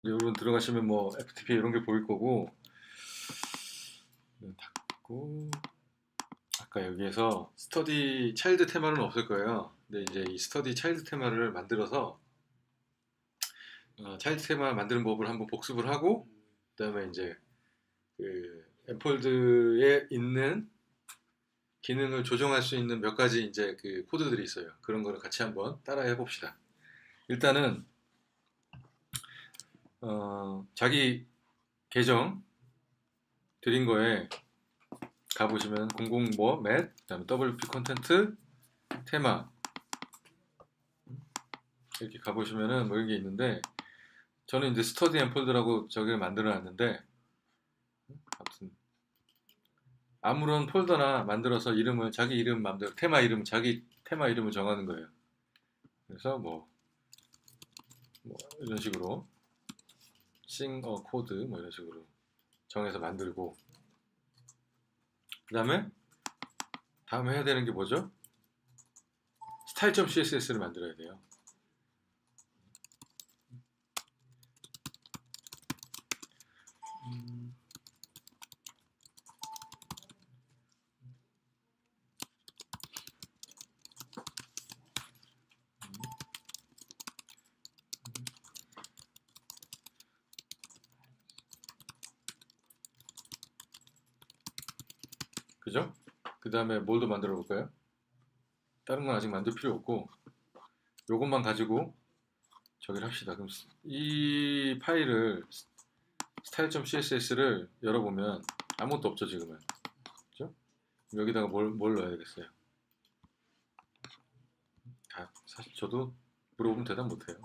여러분 들어가시면 뭐 FTP 이런 게 보일 거고, 닫고, 아까 여기에서 스터디 차일드 테마는 없을 거예요. 근데 이제 이 스터디 차일드 테마를 만들어서 차일드 테마 만드는 법을 한번 복습을 하고, 그다음에 이제 그 엠폴드에 있는 기능을 조정할 수 있는 몇 가지 이제 그 코드들이 있어요. 그런 거를 같이 한번 따라해 봅시다. 일단은 자기 계정 드린 거에 가보시면 00 뭐, 맷, 그다음에 WP 콘텐트, 테마 이렇게 가보시면은 뭐 이런 게 있는데, 저는 이제 스터디 엠폴드라고 저기를 만들어 놨는데, 아무튼 아무런 폴더나 만들어서 이름을 자기 이름 맘대로 테마 이름 자기 테마 이름을 정하는 거예요. 그래서 뭐 이런 식으로 싱 코드 뭐 이런 식으로 정해서 만들고, 그다음에 다음에 해야 되는 게 뭐죠? style.css를 만들어야 돼요. 그죠? 그 다음에 뭘 더 만들어 볼까요? 다른 건 아직 만들 필요 없고, 요것만 가지고 저기를 합시다. 그럼 이 파일을 style.css를 열어보면 아무것도 없죠 지금은. 그죠? 여기다가 뭘 넣어야 되겠어요? 사실 저도 물어보면 대답 못해요.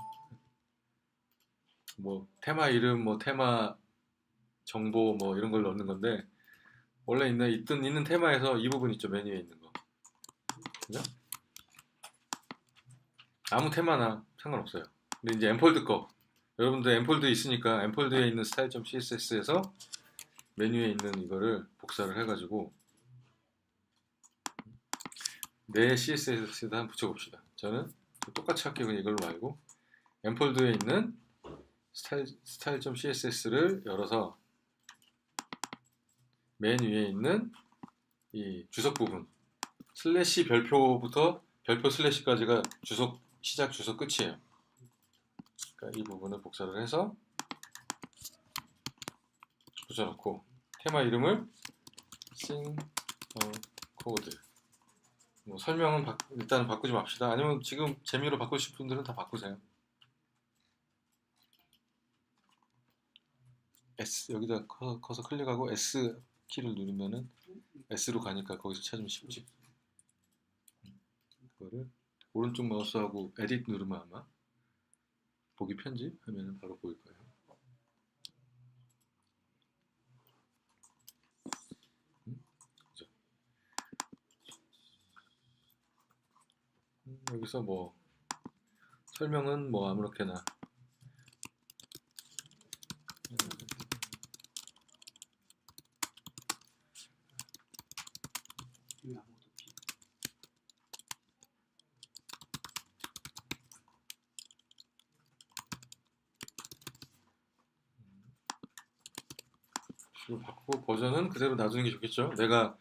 뭐 테마 이름, 뭐 테마 정보 뭐 이런 걸 넣는 건데, 원래 있는 테마에서 이 부분 있죠, 메뉴에 있는 거. 그죠? 아무 테마나 상관없어요. 근데 이제 엠폴드 거, 여러분들 엠폴드 있으니까 엠폴드에 있는 style.css에서 메뉴에 있는 이거를 복사를 해가지고 내 CSS에다 한번 붙여봅시다. 저는 똑같이 할게요. 그냥 이걸로 말고 엠폴드에 있는 style.css를 열어서 맨 위에 있는 이 주석 부분 슬래시 별표부터 별표 슬래시까지가 주석 시작 주석 끝이에요. 그러니까 이 부분을 복사를 해서 붙여놓고 테마 이름을 sing code, 뭐 설명은 일단은 바꾸지 맙시다. 아니면 지금 재미로 바꾸실 분들은 다 바꾸세요. S 여기다 커서 클릭하고 S 키를 누르면은 S로 가니까 거기서 찾으면 쉽지. 그거를 오른쪽 마우스하고 에딧 누르면 아마 보기 편집 하면은 바로 보일 거예요. 그죠? 여기서 뭐 설명은 뭐 아무렇게나 바꾸고 버전은 그대로 놔두는 게 좋겠죠. 내가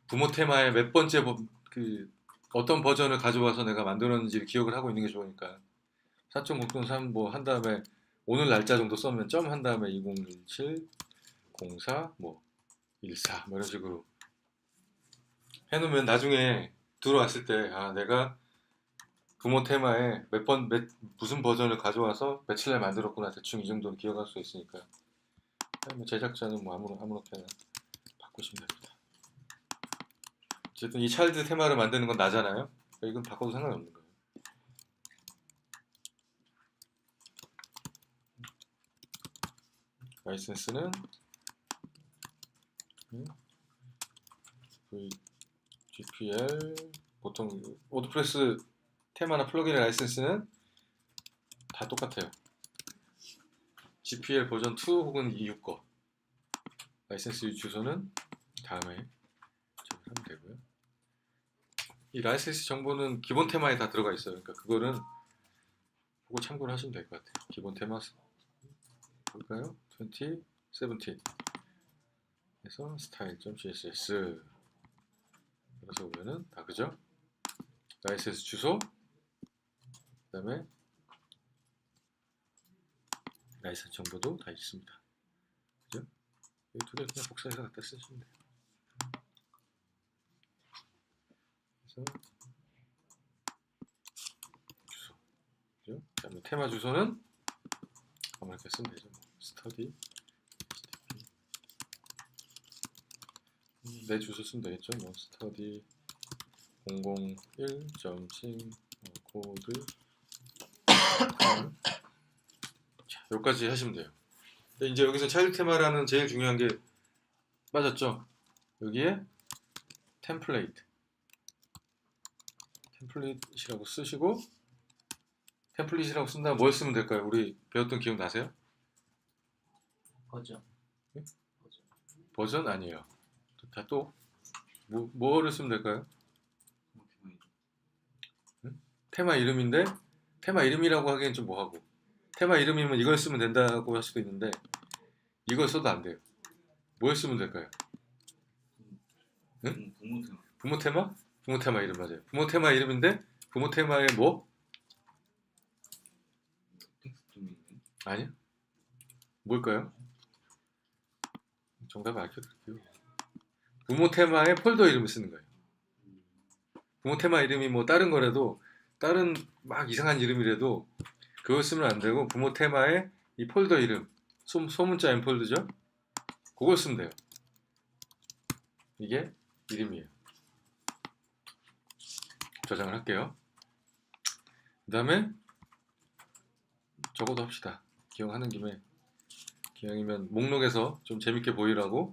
부모 테마의 몇 번째 그 어떤 버전을 가져와서 내가 만들었는지를 기억을 하고 있는 게 좋으니까 4.0.3 뭐 한 다음에 오늘 날짜 정도 써면 점 한 다음에 2017 04 뭐 14 뭐 이런 식으로 해놓으면 나중에 들어왔을 때 내가 부모 테마에 무슨 버전을 가져와서 며칠날 만들었구나 대충 이 정도는 기억할 수 있으니까. 제작자는 뭐 아무렇게나 바꾸시면 됩니다. 어쨌든 이 차일드 테마를 만드는 건 나잖아요. 그러니까 이건 바꿔도 상관없는 거예요. 라이센스는 GPL, 보통 워드프레스 테마나 플러그인의 라이센스는 다 똑같아요. GPL 버전 2 혹은 2.6 거. 라이센스 주소는 다음에 하면 되고요. 이 라이센스 정보는 기본 테마에 다 들어가 있어요. 그러니까 그거는 그거 참고를 하시면 될 것 같아요. 기본 테마 볼까요? 2017 해서 style.css 그래서 보면은 다 그죠? 라이센스 주소 그 다음에 라이센스 정보도 다 있습니다. 그죠? 이 두 개 그냥 복사해서 갖다 쓰시면 돼요. 그래서 주소 그죠? 그 다음에 테마 주소는 아무렇게 쓰면 되죠. 스터디 내 주소 쓰면 되겠죠. 뭐 스터디 001.sim 코드 자, 여기까지 하시면 돼요. 이제 여기서 차일드 테마라는 제일 중요한 게 빠졌죠. 여기에 템플릿이라고 쓰시고 템플릿이라고 쓴다면 뭘 쓰면 될까요? 우리 배웠던 기억 나세요? 버전. 네? 버전 아니에요. 다 또 뭐를 쓰면 될까요? 테마 이름인데 테마 이름이라고 하기엔 좀 뭐하고 테마 이름이면 이걸 쓰면 된다고 할 수도 있는데 이걸 써도 안 돼요. 뭘 쓰면 될까요? 응? 부모 테마? 부모 테마 이름 맞아요. 부모 테마 이름인데 부모 테마의 뭐? 아니요. 뭘까요? 정답을 알려드릴게요. 부모 테마의 폴더 이름을 쓰는 거예요. 부모 테마 이름이 뭐 다른 거라도 다른 막 이상한 이름이라도 그걸 쓰면 안 되고 부모 테마의 이 폴더 이름 소문자인 폴더죠? 그걸 쓰면 돼요. 이게 이름이에요. 저장을 할게요. 그 다음에 적어도 합시다. 기억하는 김에 기왕이면 목록에서 좀 재밌게 보이라고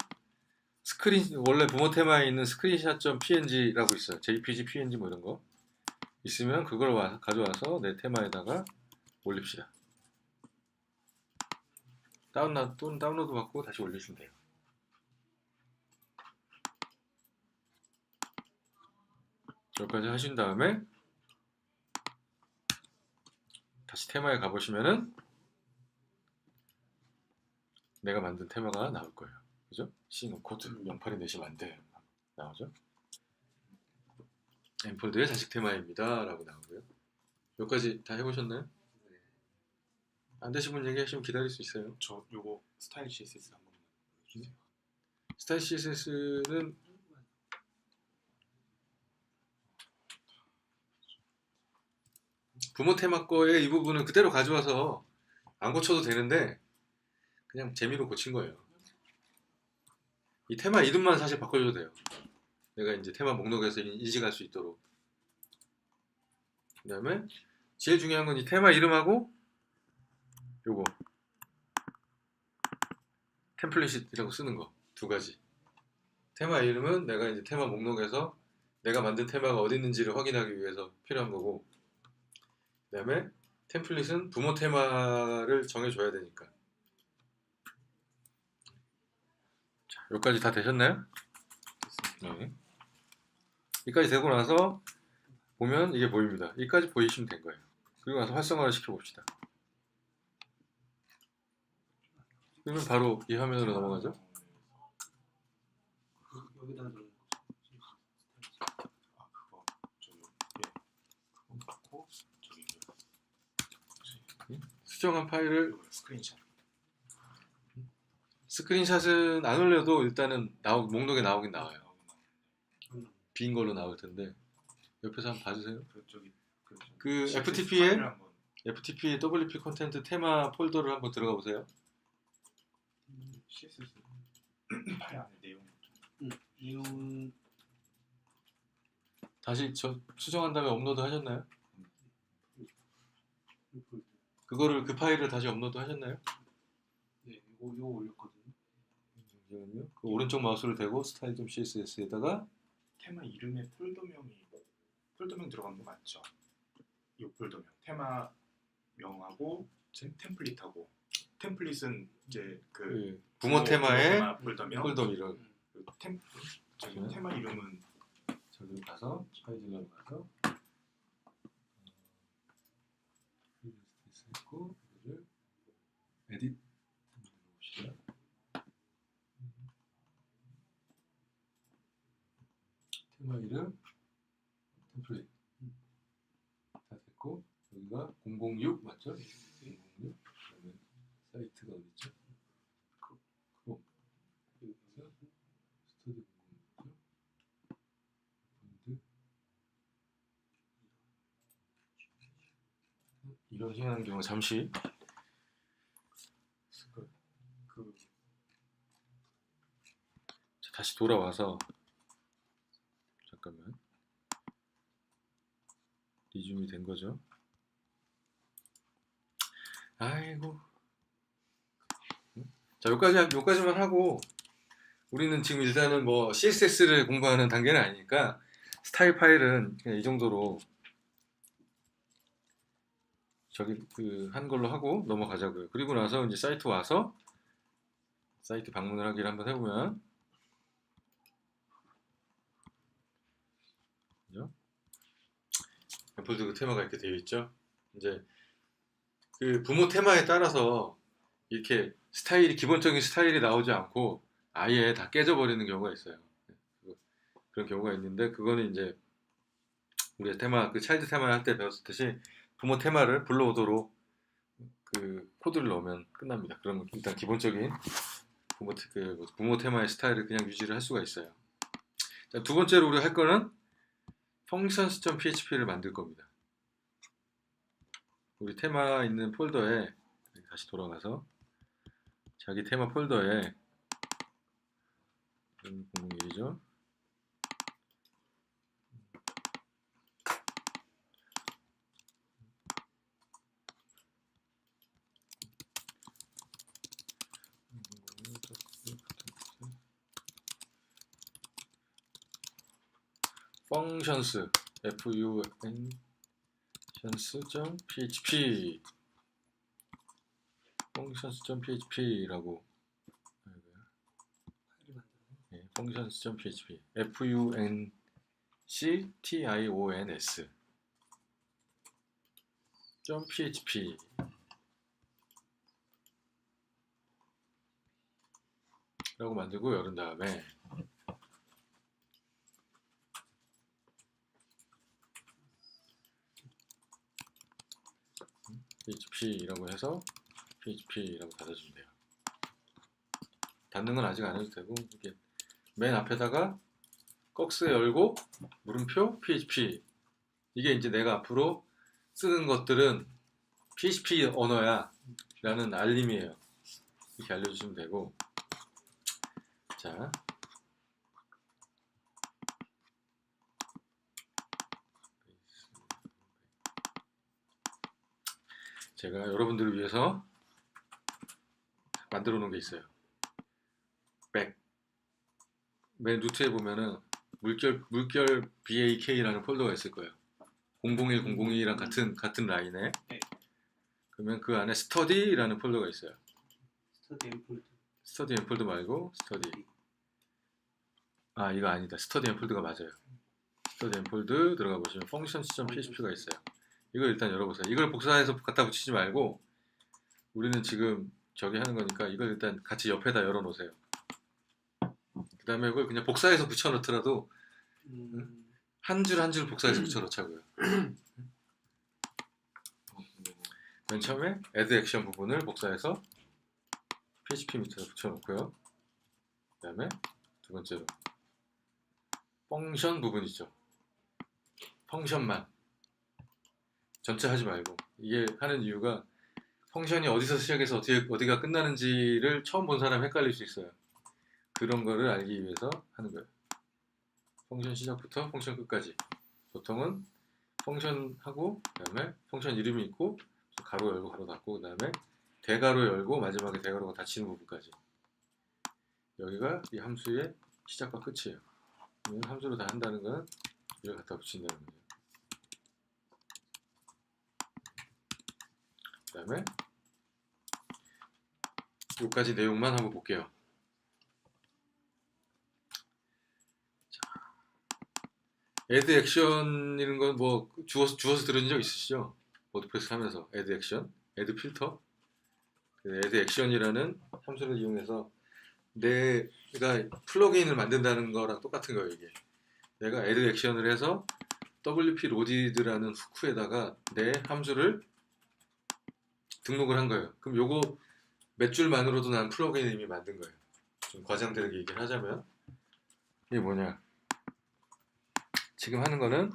원래 부모 테마에 있는 screenshot.png라고 있어요. jpg, png 뭐 이런 거 있으면 그걸 가져와서 내 테마에다가 올립시다. 다운로드 받고 다시 올리시면 돼요. 여기까지 하신 다음에 다시 테마에 가보시면은 내가 만든 테마가 나올 거예요. 그죠? C는 코드 08에 내시면 안 돼요. 나오죠? 엠폴드의 자식 테마입니다. 라고 나오고요. 여기까지 다 해보셨나요? 네. 안 되신 분 얘기하시면 기다릴 수 있어요. 저 요거 스타일 CSS 한 번만 보여주세요. 스타일 CSS는 부모 테마 거의 이 부분은 그대로 가져와서 안 고쳐도 되는데 그냥 재미로 고친 거예요. 이 테마 이름만 사실 바꿔줘도 돼요. 내가 이제 테마 목록에서 인식할 수 있도록. 그 다음에 제일 중요한 건 이 테마 이름하고 요거 템플릿이라고 쓰는 거 두 가지. 테마 이름은 내가 이제 테마 목록에서 내가 만든 테마가 어디 있는지를 확인하기 위해서 필요한 거고, 그 다음에 템플릿은 부모 테마를 정해줘야 되니까. 자, 여기까지 다 되셨나요? 됐습니다. 네. 여기까지 되고 나서 보면 이게 보입니다. 여기까지 보이시면 된 거예요. 그리고 나서 활성화를 시켜봅시다. 그러면 바로 이 화면으로 넘어가죠. 여기다 넣는 아 그거 저기 그거 넣고 저기 수정한 파일을 요거 스크린샷. 스크린샷은 안 올려도 일단은 목록에 나오긴 나와요. 거. 빈 걸로 나올 텐데 옆에서 한번 봐주세요. 그 CSS FTP에 파일을 한번 FTP WP 콘텐트 테마 폴더를 한번 들어가 보세요. CSS 파일 안에 내용 내용 다시 수정한 다음에 업로드 하셨나요? 그거를 그 파일을 다시 업로드 하셨나요? 네, 이거 올렸거든요. 잠시만요. 그 오른쪽 마우스를 대고 style.css에다가 테마 이름에 폴더명 들어간 거 맞죠? 이 폴더명 테마명하고 템플릿하고 템플릿은 이제 그 부모 테마의 테마 폴더명 폴더 이런 그 저기 네. 테마 이름은 저기 가서 파일로 가서 있고 이거를 에딧 있죠? 공공들. 그다음에 사이트가 어디 있죠? 크롬. 여기가 스터디 공공이죠. 펀드. 이런 희한한 경우 잠시 그 자, 다시 돌아와서 잠깐만 리줌이 된 거죠. 아이고. 자, 여기까지만 하고 우리는 지금 일단은 뭐 CSS를 공부하는 단계는 아니니까 스타일 파일은 그냥 이 정도로 저기 그 한 걸로 하고 넘어가자고요. 그리고 나서 이제 사이트 와서 사이트 방문을 하기를 한번 해보면 그죠? 앰플드 그 테마가 이렇게 되어 있죠. 이제 그 부모 테마에 따라서 이렇게 스타일이 기본적인 스타일이 나오지 않고 아예 다 깨져버리는 경우가 있어요. 그런 경우가 있는데 그거는 이제 우리가 테마 그 차일드 테마 할 때 배웠듯이 부모 테마를 불러오도록 그 코드를 넣으면 끝납니다. 그러면 일단 기본적인 부모 테마의 스타일을 그냥 유지를 할 수가 있어요. 자, 두 번째로 우리가 할 거는 functions.php를 만들 겁니다. 우리 테마 있는 폴더에 다시 돌아가서 자기 테마 폴더에 001이죠. functions functions.php functions.php라고 네, functions.php functions.php 라고 만들고 열은 다음에 php라고 해서 php라고 닫아주면 돼요. 닫는 건 아직 안 해도 되고 이렇게 맨 앞에다가 꺽스 열고 물음표 php 이게 이제 내가 앞으로 쓰는 것들은 PHP 언어야 라는 알림이에요. 이렇게 알려주시면 되고 자 제가 여러분들을 위해서 만들어 놓은 게 있어요. 맨 루트에 보면은 물결 BAK라는 폴더가 있을 거예요. 001, 002랑 같은 라인에. 네. 그러면 그 안에 스터디라는 폴더가 있어요. 스터디 앰플드. 스터디 앰플드 말고 스터디. 아 이거 아니다. 스터디 앰플드가 맞아요. 스터디 앰플드 들어가 보시면 functions.php가 있어요. 이걸 일단 열어보세요. 이걸 복사해서 갖다 붙이지 말고 우리는 지금 저기 하는 거니까 이걸 일단 같이 옆에다 열어놓으세요. 그 다음에 이걸 그냥 복사해서 붙여놓더라도 한 줄 한 줄 복사해서 붙여놓자고요. 맨 처음에 add action 부분을 복사해서 PHP 밑에다 붙여놓고요. 그 다음에 두 번째로 펑션 부분 있죠. 펑션만 전체 하지 말고 이게 하는 이유가 펑션이 어디서 시작해서 어디가 끝나는지를 처음 본 사람 헷갈릴 수 있어요. 그런 거를 알기 위해서 하는 거예요. 펑션 시작부터 펑션 끝까지. 보통은 펑션하고 그다음에 펑션 이름이 있고 가로 열고 가로 닫고 그다음에 대가로 열고 마지막에 대가로가 닫히는 부분까지. 여기가 이 함수의 시작과 끝이에요. 함수로 다 한다는 건 이걸 갖다 붙인다는 거예요. 그 다음에 여기까지 내용만 한번 볼게요. add action 이런 건 뭐 주워서 들은 적 있으시죠? 워드프레스 하면서 add action, add filter, add action이라는 함수를 이용해서 내가 플러그인을 만든다는 거랑 똑같은 거예요. 이게 내가 add action을 해서 wp loaded라는 후크에다가 내 함수를 등록을 한 거예요. 그럼 요거 몇 줄만으로도 난 플러그인 이미 만든 거예요. 좀 과장되게 얘기를 하자면 이게 뭐냐? 지금 하는 거는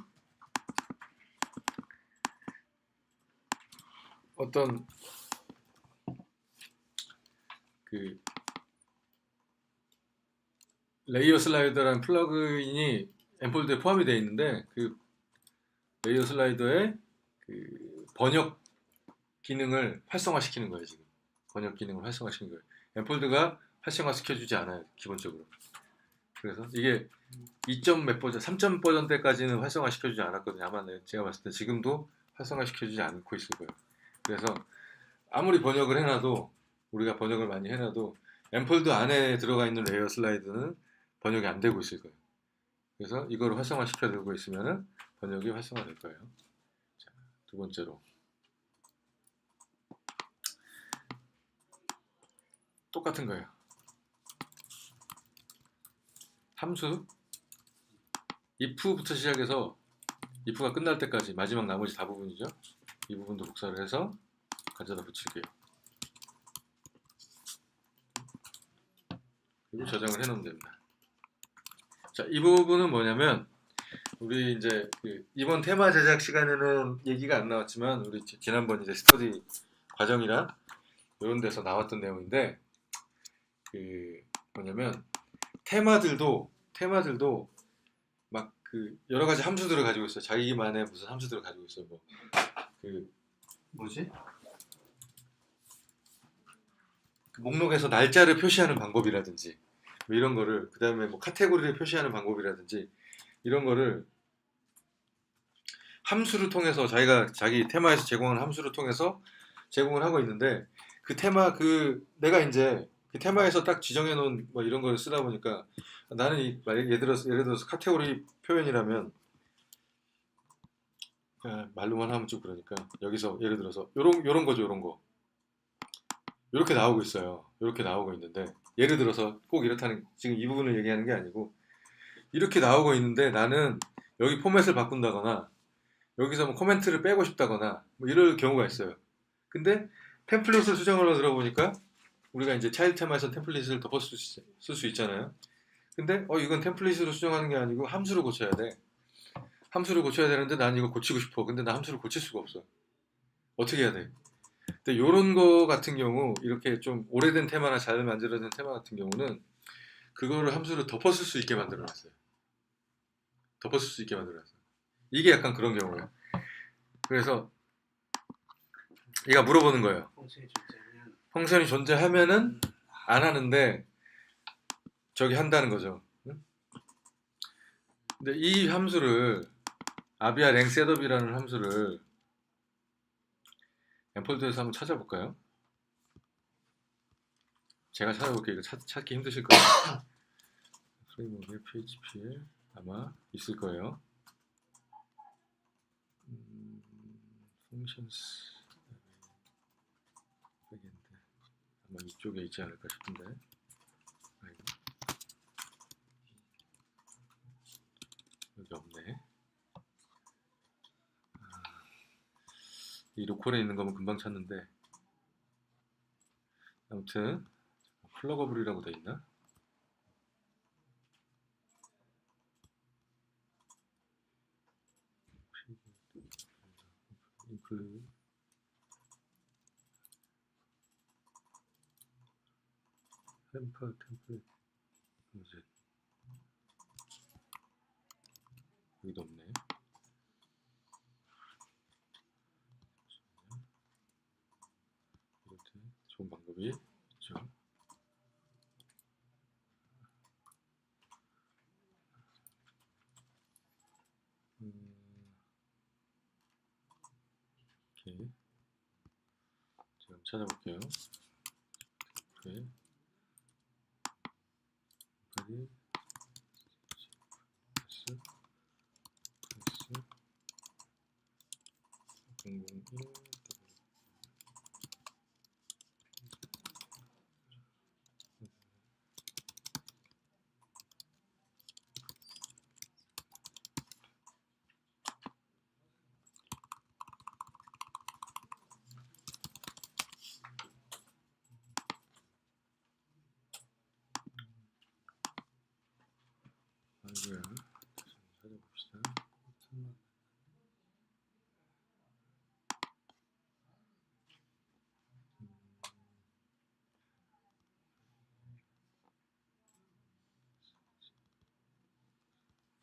어떤 그 레이어 슬라이더라는 플러그인이 엠폴드에 포함이 되어 있는데 그 레이어 슬라이더의 그 번역 기능을 활성화시키는 거예요. 지금 번역 기능을 활성화시키는 거예요. 엠폴드가 활성화시켜주지 않아요. 기본적으로. 그래서 이게 2점 몇 버전, 3점 버전 때까지는 활성화시켜주지 않았거든요. 아마 제가 봤을 때 지금도 활성화시켜주지 않고 있을 거예요. 그래서 아무리 번역을 해놔도 우리가 번역을 많이 해놔도 엠폴드 안에 들어가 있는 레이어 슬라이드는 번역이 안 되고 있을 거예요. 그래서 이걸 활성화시켜 두고 있으면은 번역이 활성화될 거예요. 자, 두 번째로 똑같은 거예요. 함수 if부터 시작해서 if가 끝날 때까지 마지막 나머지 다 부분이죠. 이 부분도 복사를 해서 가져다 붙일게요. 그리고 저장을 해놓으면 됩니다. 자, 이 부분은 뭐냐면 우리 이제 이번 테마 제작 시간에는 얘기가 안 나왔지만 우리 지난번 이제 스터디 과정이랑 이런 데서 나왔던 내용인데 그 뭐냐면 테마들도 막 그 여러 가지 함수들을 가지고 있어요. 자기만의 무슨 함수들을 가지고 있어요. 뭐 그 뭐지? 그 목록에서 날짜를 표시하는 방법이라든지 뭐 이런 거를 그 다음에 뭐 카테고리를 표시하는 방법이라든지 이런 거를 함수를 통해서 자기가 자기 테마에서 제공하는 함수를 통해서 제공을 하고 있는데 그 테마 내가 이제 그 테마에서 딱 지정해 놓은 뭐 이런 거를 쓰다 보니까 나는 예를 들어서 카테고리 표현이라면 말로만 하면 좀 그러니까 여기서 예를 들어서 요런 거죠. 요런 거 이렇게 나오고 있어요. 이렇게 나오고 있는데 예를 들어서 꼭 이렇다는 지금 이 부분을 얘기하는 게 아니고 이렇게 나오고 있는데 나는 여기 포맷을 바꾼다거나 여기서 뭐 코멘트를 빼고 싶다거나 뭐 이럴 경우가 있어요. 근데 템플릿을 수정하려 들어보니까 우리가 이제 차일드 테마에서 템플릿을 덮어 쓸 수 있잖아요. 근데 이건 템플릿으로 수정하는 게 아니고 함수를 고쳐야 돼. 함수를 고쳐야 되는데 난 이거 고치고 싶어. 근데 나 함수를 고칠 수가 없어. 어떻게 해야 돼? 근데 이런 거 같은 경우 이렇게 좀 오래된 테마나 잘 만들어진 테마 같은 경우는 그거를 함수를 덮어쓸 수 있게 만들어놨어요. 덮어쓸 수 있게 만들어놨어요. 이게 약간 그런 경우예요. 그래서 얘가 물어보는 거예요. 펑션이 존재하면 펑션이 존재하면은 안 하는데 저기 한다는 거죠. 응? 근데 이 함수를 아비아 랭 셋업이라는 함수를 엠폴드에서 한번 찾아볼까요? 제가 찾아볼게요. 이거 찾기 힘드실 거예요. 프레임워크에 PHP에 아마 있을 거예요. 펑션스 백엔드 아마 이쪽에 있지 않을까 싶은데 아이고. 여기 없네. 이 로컬에 있는 거면 금방 찾는데 아무튼 플러거블이라고 돼 있나? include 템플 뭐지? 여기도 없네. 이렇게 좋은 방법이 있죠. 이렇게 제가 한번 찾아볼게요. 그래. 파리 S 001 누구야? 찾아봅시다.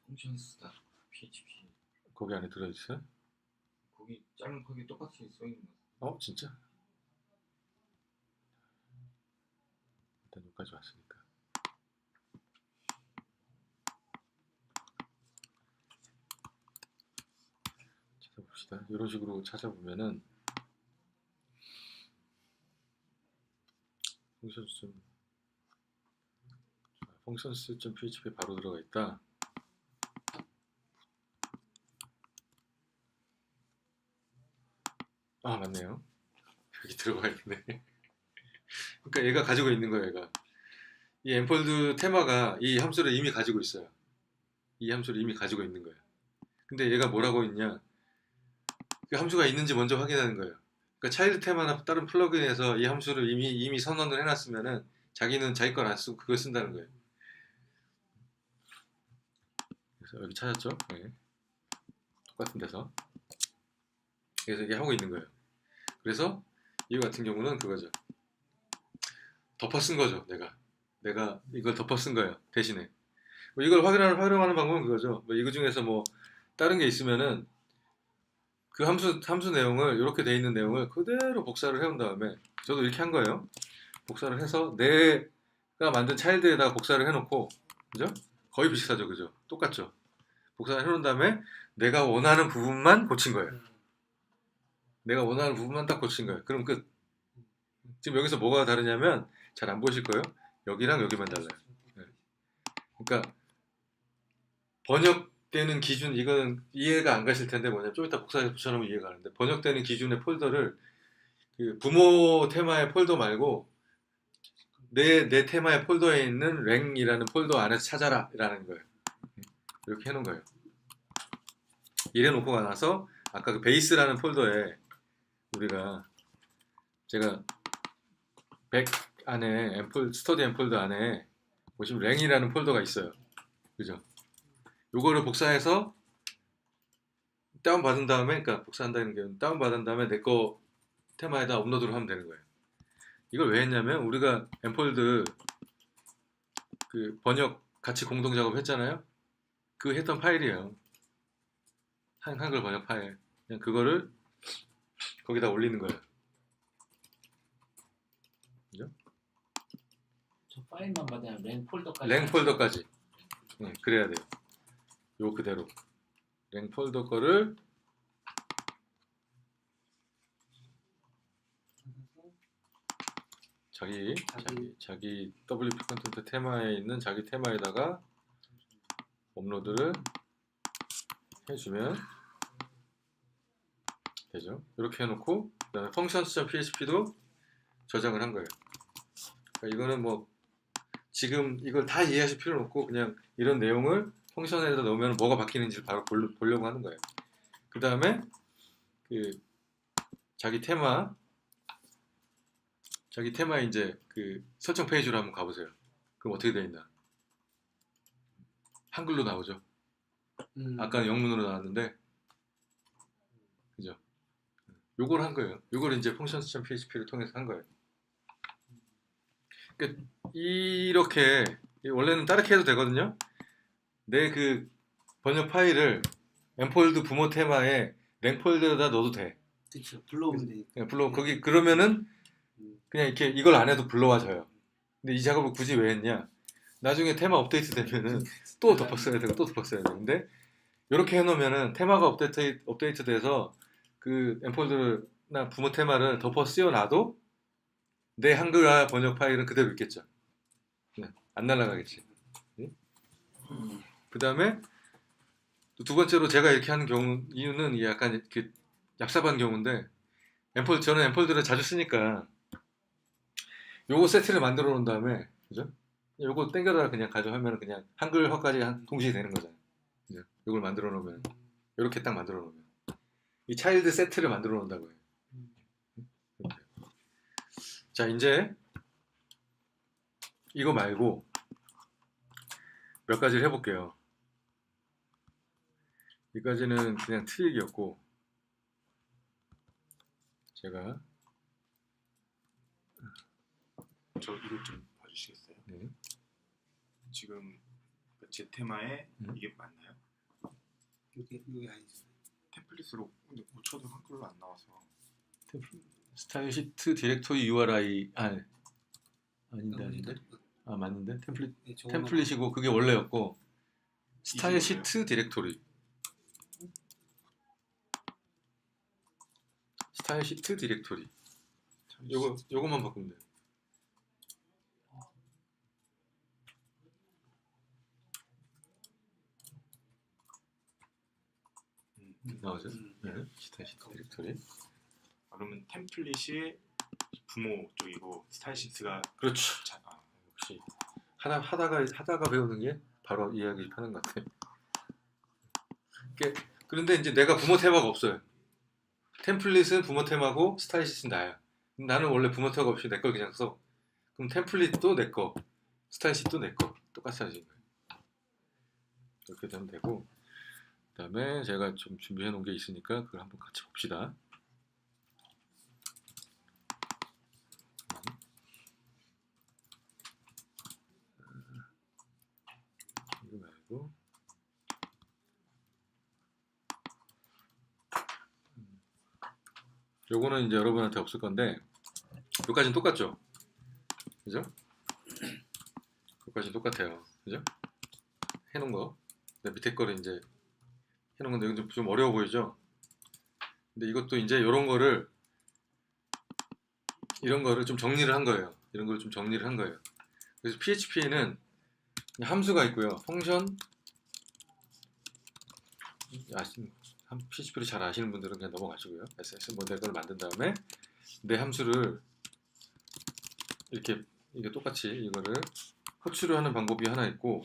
펑션스다 PHP 거기 안에 들어있어요? 거기 짤막하게 똑같이 써 있는 거. 진짜? 일단 여기까지 왔으니까. 찾아봅시다. 이런 식으로 찾아보면은 펑션스.php 바로 들어가 있다. 맞네요. 여기 들어가 있네. 그러니까 얘가 가지고 있는 거예요. 얘가 이 엠폴드 테마가 이 함수를 이미 가지고 있어요. 이 함수를 이미 가지고 있는 거예요. 근데 얘가 뭐라고 있냐? 그 함수가 있는지 먼저 확인하는 거예요. 그러니까 차일드 테마나 다른 플러그인에서 이 함수를 이미 선언을 해놨으면은 자기는 자기 걸 안 쓰고 그걸 쓴다는 거예요. 그래서 여기 찾았죠? 네. 똑같은 데서. 그래서 이게 하고 있는 거예요. 그래서 이 같은 경우는 그거죠. 덮어 쓴 거죠. 내가 이걸 덮어 쓴 거예요. 대신에 뭐 이걸 활용하는 방법은 그거죠. 뭐 이거 중에서 뭐 다른 게 있으면은 그 함수 내용을 이렇게 돼 있는 내용을 그대로 복사를 해온 다음에 저도 이렇게 한 거예요. 복사를 해서 내가 만든 차일드에다가 복사를 해놓고 그죠? 거의 비슷하죠, 그죠? 똑같죠. 복사를 해놓은 다음에 내가 원하는 부분만 고친 거예요. 내가 원하는 부분만 딱 고친 거예요. 그럼 끝. 지금 여기서 뭐가 다르냐면 잘 안 보이실 거예요. 여기랑 여기만 달라요. 네. 그러니까 번역되는 기준 이거는 이해가 안 가실 텐데 뭐냐 좀 이따 복사해서 붙여놓으면 이해가 가는데 번역되는 기준의 폴더를 그 부모 테마의 폴더 말고 내 테마의 폴더에 있는 랭이라는 폴더 안에서 찾아라 라는 거예요. 이렇게 해놓은 거예요. 이래 놓고 나서 아까 그 베이스라는 폴더에 제가 100 안에 스터디 엠폴더 안에 보시면 랭이라는 폴더가 있어요. 그죠? 요거를 복사해서 다운받은 다음에 그러니까 복사한다는 게 다운받은 다음에 내 거 테마에다 업로드를 하면 되는 거예요. 이걸 왜 했냐면 우리가 엠폴드 그 번역 같이 공동 작업했잖아요. 그 했던 파일이에요. 한글 번역 파일. 그냥 그거를 거기다 올리는 거예요. 그죠? 저 파일만 받으면 랭 폴더까지. 랭 폴더까지. 그래야 돼요. 요 그대로. 랭 폴더 거를 자기 WP 컨텐트 테마에 있는 자기 테마에다가 업로드를 해주면 되죠. 이렇게 해놓고 그다음에 functions.php도 저장을 한 거예요. 그러니까 이거는 뭐 지금 이걸 다 이해하실 필요는 없고 그냥 이런 내용을 펑션에다 넣으면 뭐가 바뀌는지 바로 보려고 하는 거예요. 그 다음에 그 자기 테마 이제 그 설정 페이지로 한번 가보세요. 그럼 어떻게 되어 있나? 한글로 나오죠. 아까는 영문으로 나왔는데, 그죠? 요걸 한 거예요. 요걸 이제 functions.php를 통해서 한 거예요. 그러니까 이렇게 원래는 다르게 해도 되거든요. 내 그 번역 파일을 엠폴드 부모 테마에 랭 폴더에다 넣어도 돼. 그렇죠. 불러오면 되니까. 불러 거기 그러면은 그냥 이렇게 이걸 안 해도 불러와줘요. 근데 이 작업을 굳이 왜 했냐? 나중에 테마 업데이트 되면은 또 덮어 써야 되고 또 덮어 써야 되는데 이렇게 해놓으면은 테마가 업데이트 돼서 그 엠폴드나 부모 테마를 덮어 씌워놔도 내 한글화 번역 파일은 그대로 있겠죠. 네, 안 날아가겠지. 네? 그 다음에 두 번째로 제가 이렇게 하는 이유는 이게 약간 이렇게 얍삽한 경우인데 저는 엠폴드를 자주 쓰니까 요거 세트를 만들어 놓은 다음에 그죠? 요거 땡겨다가 그냥 가져가면 그냥 한글화까지 동시에 되는 거잖아요. 그죠? 요걸 만들어 놓으면 이렇게 딱 만들어 놓으면 이 차일드 세트를 만들어 놓는다고요. 이렇게. 자 이제 이거 말고 몇 가지를 해볼게요. 여기까지는 그냥 트릭이었고 제가 저 이것 좀 봐주시겠어요? 네. 지금 제 테마에 이게 맞나요? 여기 아니죠. 템플릿으로 근데 고쳐도 한글로 안 나와서 스타일 시트 디렉토리 URI 아닌데 맞는데 템플릿이고 그게 원래였고 스타일 이게 뭐예요? 시트 디렉토리 스타일 시트 디렉토리 요거만 바꾸면 돼요. 나오죠? 네. 스타일 시트 디렉토리. 그러면 템플릿이 부모 쪽이고 스타일시트가 그렇죠. 역시 하다가 배우는 게 바로 이해하기 편한 것 같아요. 그런데 이제 내가 부모 테마가 없어요. 템플릿은 부모 테마고 스타일 시트는 나야. 나는 원래 부모 테마가 없이 내 걸 그냥 써. 그럼 템플릿도 내 거, 스타일 시트도 내 거 똑같이 하시는 거예요. 이렇게 되면 되고 그 다음에 제가 좀 준비해 놓은 게 있으니까 그걸 한번 같이 봅시다. 이거 말고 요거는 이제 여러분한테 없을 건데 여기까지는 똑같죠? 그죠? 여기까지는 똑같아요. 그죠? 해놓은 거. 근데 밑에 거를 이제 해놓은 건데 이건 좀 어려워 보이죠? 근데 이것도 이제 이런 거를 좀 정리를 한 거예요. 이런 걸 좀 정리를 한 거예요. 그래서 PHP에는 함수가 있고요. 펑션 PHP를 잘 아시는 분들은 그냥 넘어가시고요. SS 모델을 만든 다음에 내 함수를 이게 똑같이 이거를 호출을 하는 방법이 하나 있고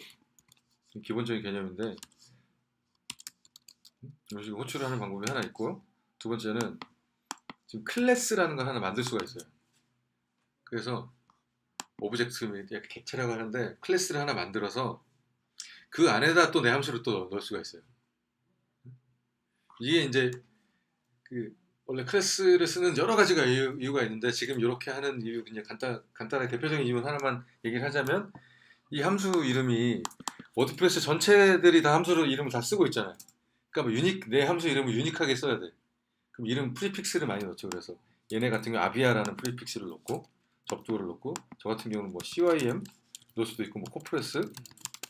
기본적인 개념인데 이런 식으로 호출을 하는 방법이 하나 있고 두 번째는 지금 클래스라는 걸 하나 만들 수가 있어요. 그래서 오브젝트 이렇게 객체라고 하는데 클래스를 하나 만들어서 그 안에다 또 내 함수를 또 넣을 수가 있어요. 이게 이제 원래 클래스를 쓰는 여러 가지가 이유가 있는데 지금 이렇게 하는 이유 그냥 간단하게 대표적인 이유 하나만 얘기를 하자면 이 함수 이름이 워드프레스 전체들이 다 함수로 이름을 다 쓰고 있잖아요. 그러니까 뭐 내 함수 이름을 유니크하게 써야 돼. 그럼 이름 프리픽스를 많이 넣죠. 그래서 얘네 같은 경우 아비아라는 프리픽스를 넣고 접두어를 넣고 저 같은 경우는 뭐 CYM 넣을 수도 있고 뭐 코프레스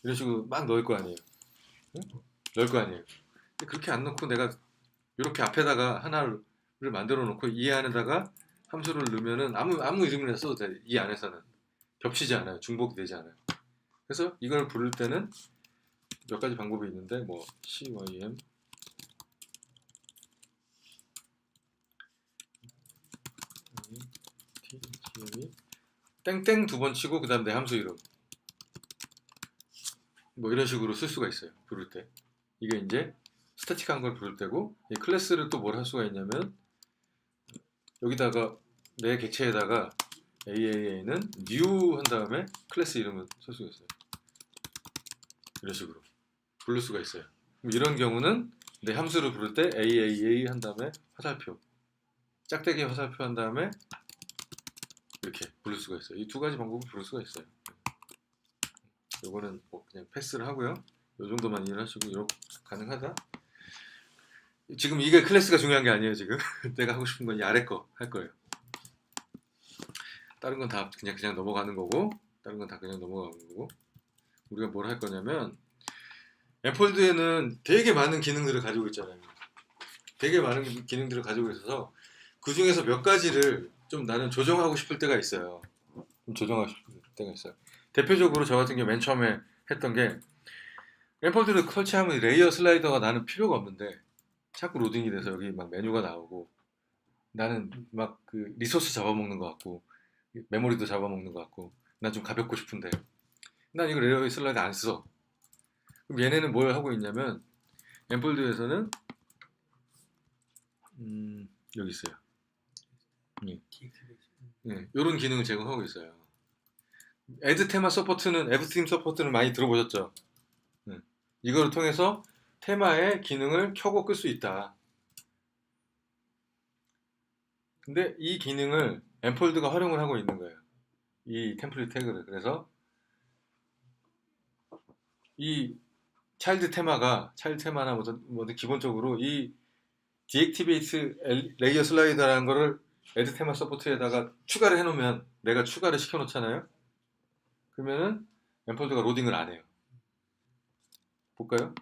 이런 식으로 막 넣을 거 아니에요. 응? 넣을 거 아니에요. 근데 그렇게 안 넣고 내가 이렇게 앞에다가 하나를 만들어 놓고 이 안에다가 함수를 넣으면은 아무 이름이나 써도 돼. 이 안에서는 겹치지 않아요. 중복이 되지 않아요. 그래서 이걸 부를 때는 몇 가지 방법이 있는데 뭐 CYM 땡땡 두 번 치고 그 다음 내 함수 이름 뭐 이런 식으로 쓸 수가 있어요. 부를 때 이게 이제 스태틱한 걸 부를 때고 이 클래스를 또 뭘 할 수가 있냐면 여기다가 내 객체에다가 AAA는 new 한 다음에 클래스 이름을 쓸 수가 있어요. 이런 식으로 부를 수가 있어요. 이런 경우는 내 함수를 부를 때 AAA 한 다음에 화살표 짝대기 화살표 한 다음에 이렇게 부를 수가 있어요. 이 두 가지 방법을 부를 수가 있어요. 요거는 뭐 그냥 패스를 하고요. 요 정도만 이해를 하시고 이렇게 가능하다. 지금 이게 클래스가 중요한 게 아니에요. 지금 내가 하고 싶은 건 이 아래 거 할 거예요. 다른 건 다 그냥 넘어가는 거고 다른 건 다 그냥 넘어가는 거고 우리가 뭘 할 거냐면 엠폴드에는 되게 많은 기능들을 가지고 있잖아요. 되게 많은 기능들을 가지고 있어서 그 중에서 몇 가지를 좀 나는 조정하고 싶을 때가 있어요. 좀 조정하고 싶을 때가 있어요. 대표적으로 저 같은 경우 맨 처음에 했던 게 엠폴드를 설치하면 레이어 슬라이더가 나는 필요가 없는데 자꾸 로딩이 돼서 여기 막 메뉴가 나오고 나는 막 그 리소스 잡아먹는 것 같고 메모리도 잡아먹는 것 같고 난 좀 가볍고 싶은데 난 이거 레이어 슬라이더 안 써. 그럼 얘네는 뭘 하고 있냐면 엠폴드에서는 여기 있어요. 이런 기능을 제공하고 있어요. 애드 테마 서포트는 에브스트림 서포트는 많이 들어보셨죠? 이거를 통해서 테마의 기능을 켜고 끌 수 있다. 근데 이 기능을 엠폴드가 활용을 하고 있는 거예요. 이 템플릿 태그를. 그래서 이 차일드 테마나 뭐든 기본적으로 이 디액티베이트 레이어 슬라이더라는 거를 애드 테마 서포트에다가 추가를 해놓으면 내가 추가를 시켜놓잖아요. 그러면은 엠폴드가 로딩을 안 해요. 볼까요?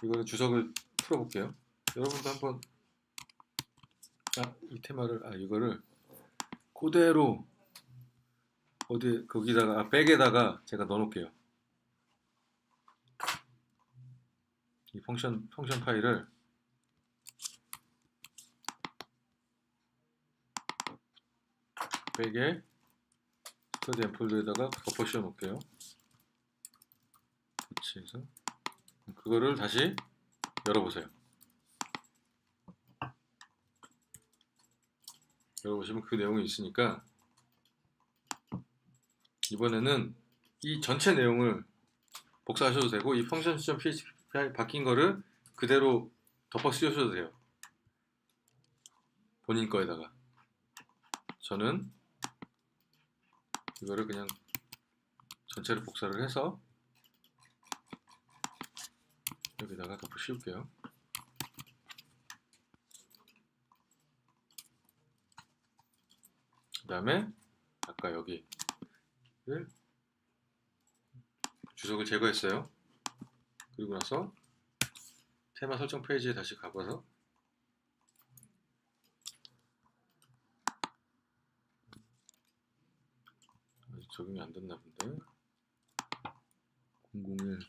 이거를 주석을 풀어볼게요. 여러분도 한번 이 테마를 이거를 그대로 어디 거기다가 백에다가 제가 넣어놓을게요. 이 펑션 파일을 백에 스터디 앰플드에다가 덮어 씌워 놓을게요. 그렇지 해서 그거를 다시 열어보세요. 열어보시면 그 내용이 있으니까 이번에는 이 전체 내용을 복사하셔도 되고 이 펑션.php 바뀐 거를 그대로 덮어 씌우셔도 돼요. 본인 거에다가. 저는 이거를 그냥 전체를 복사를 해서 여기다가 덮어 씌울게요. 그 다음에 아까 여기를 주석을 제거했어요. 그리고 나서 테마 설정 페이지에 다시 가봐서 아직 적용이 안 됐나 본데 001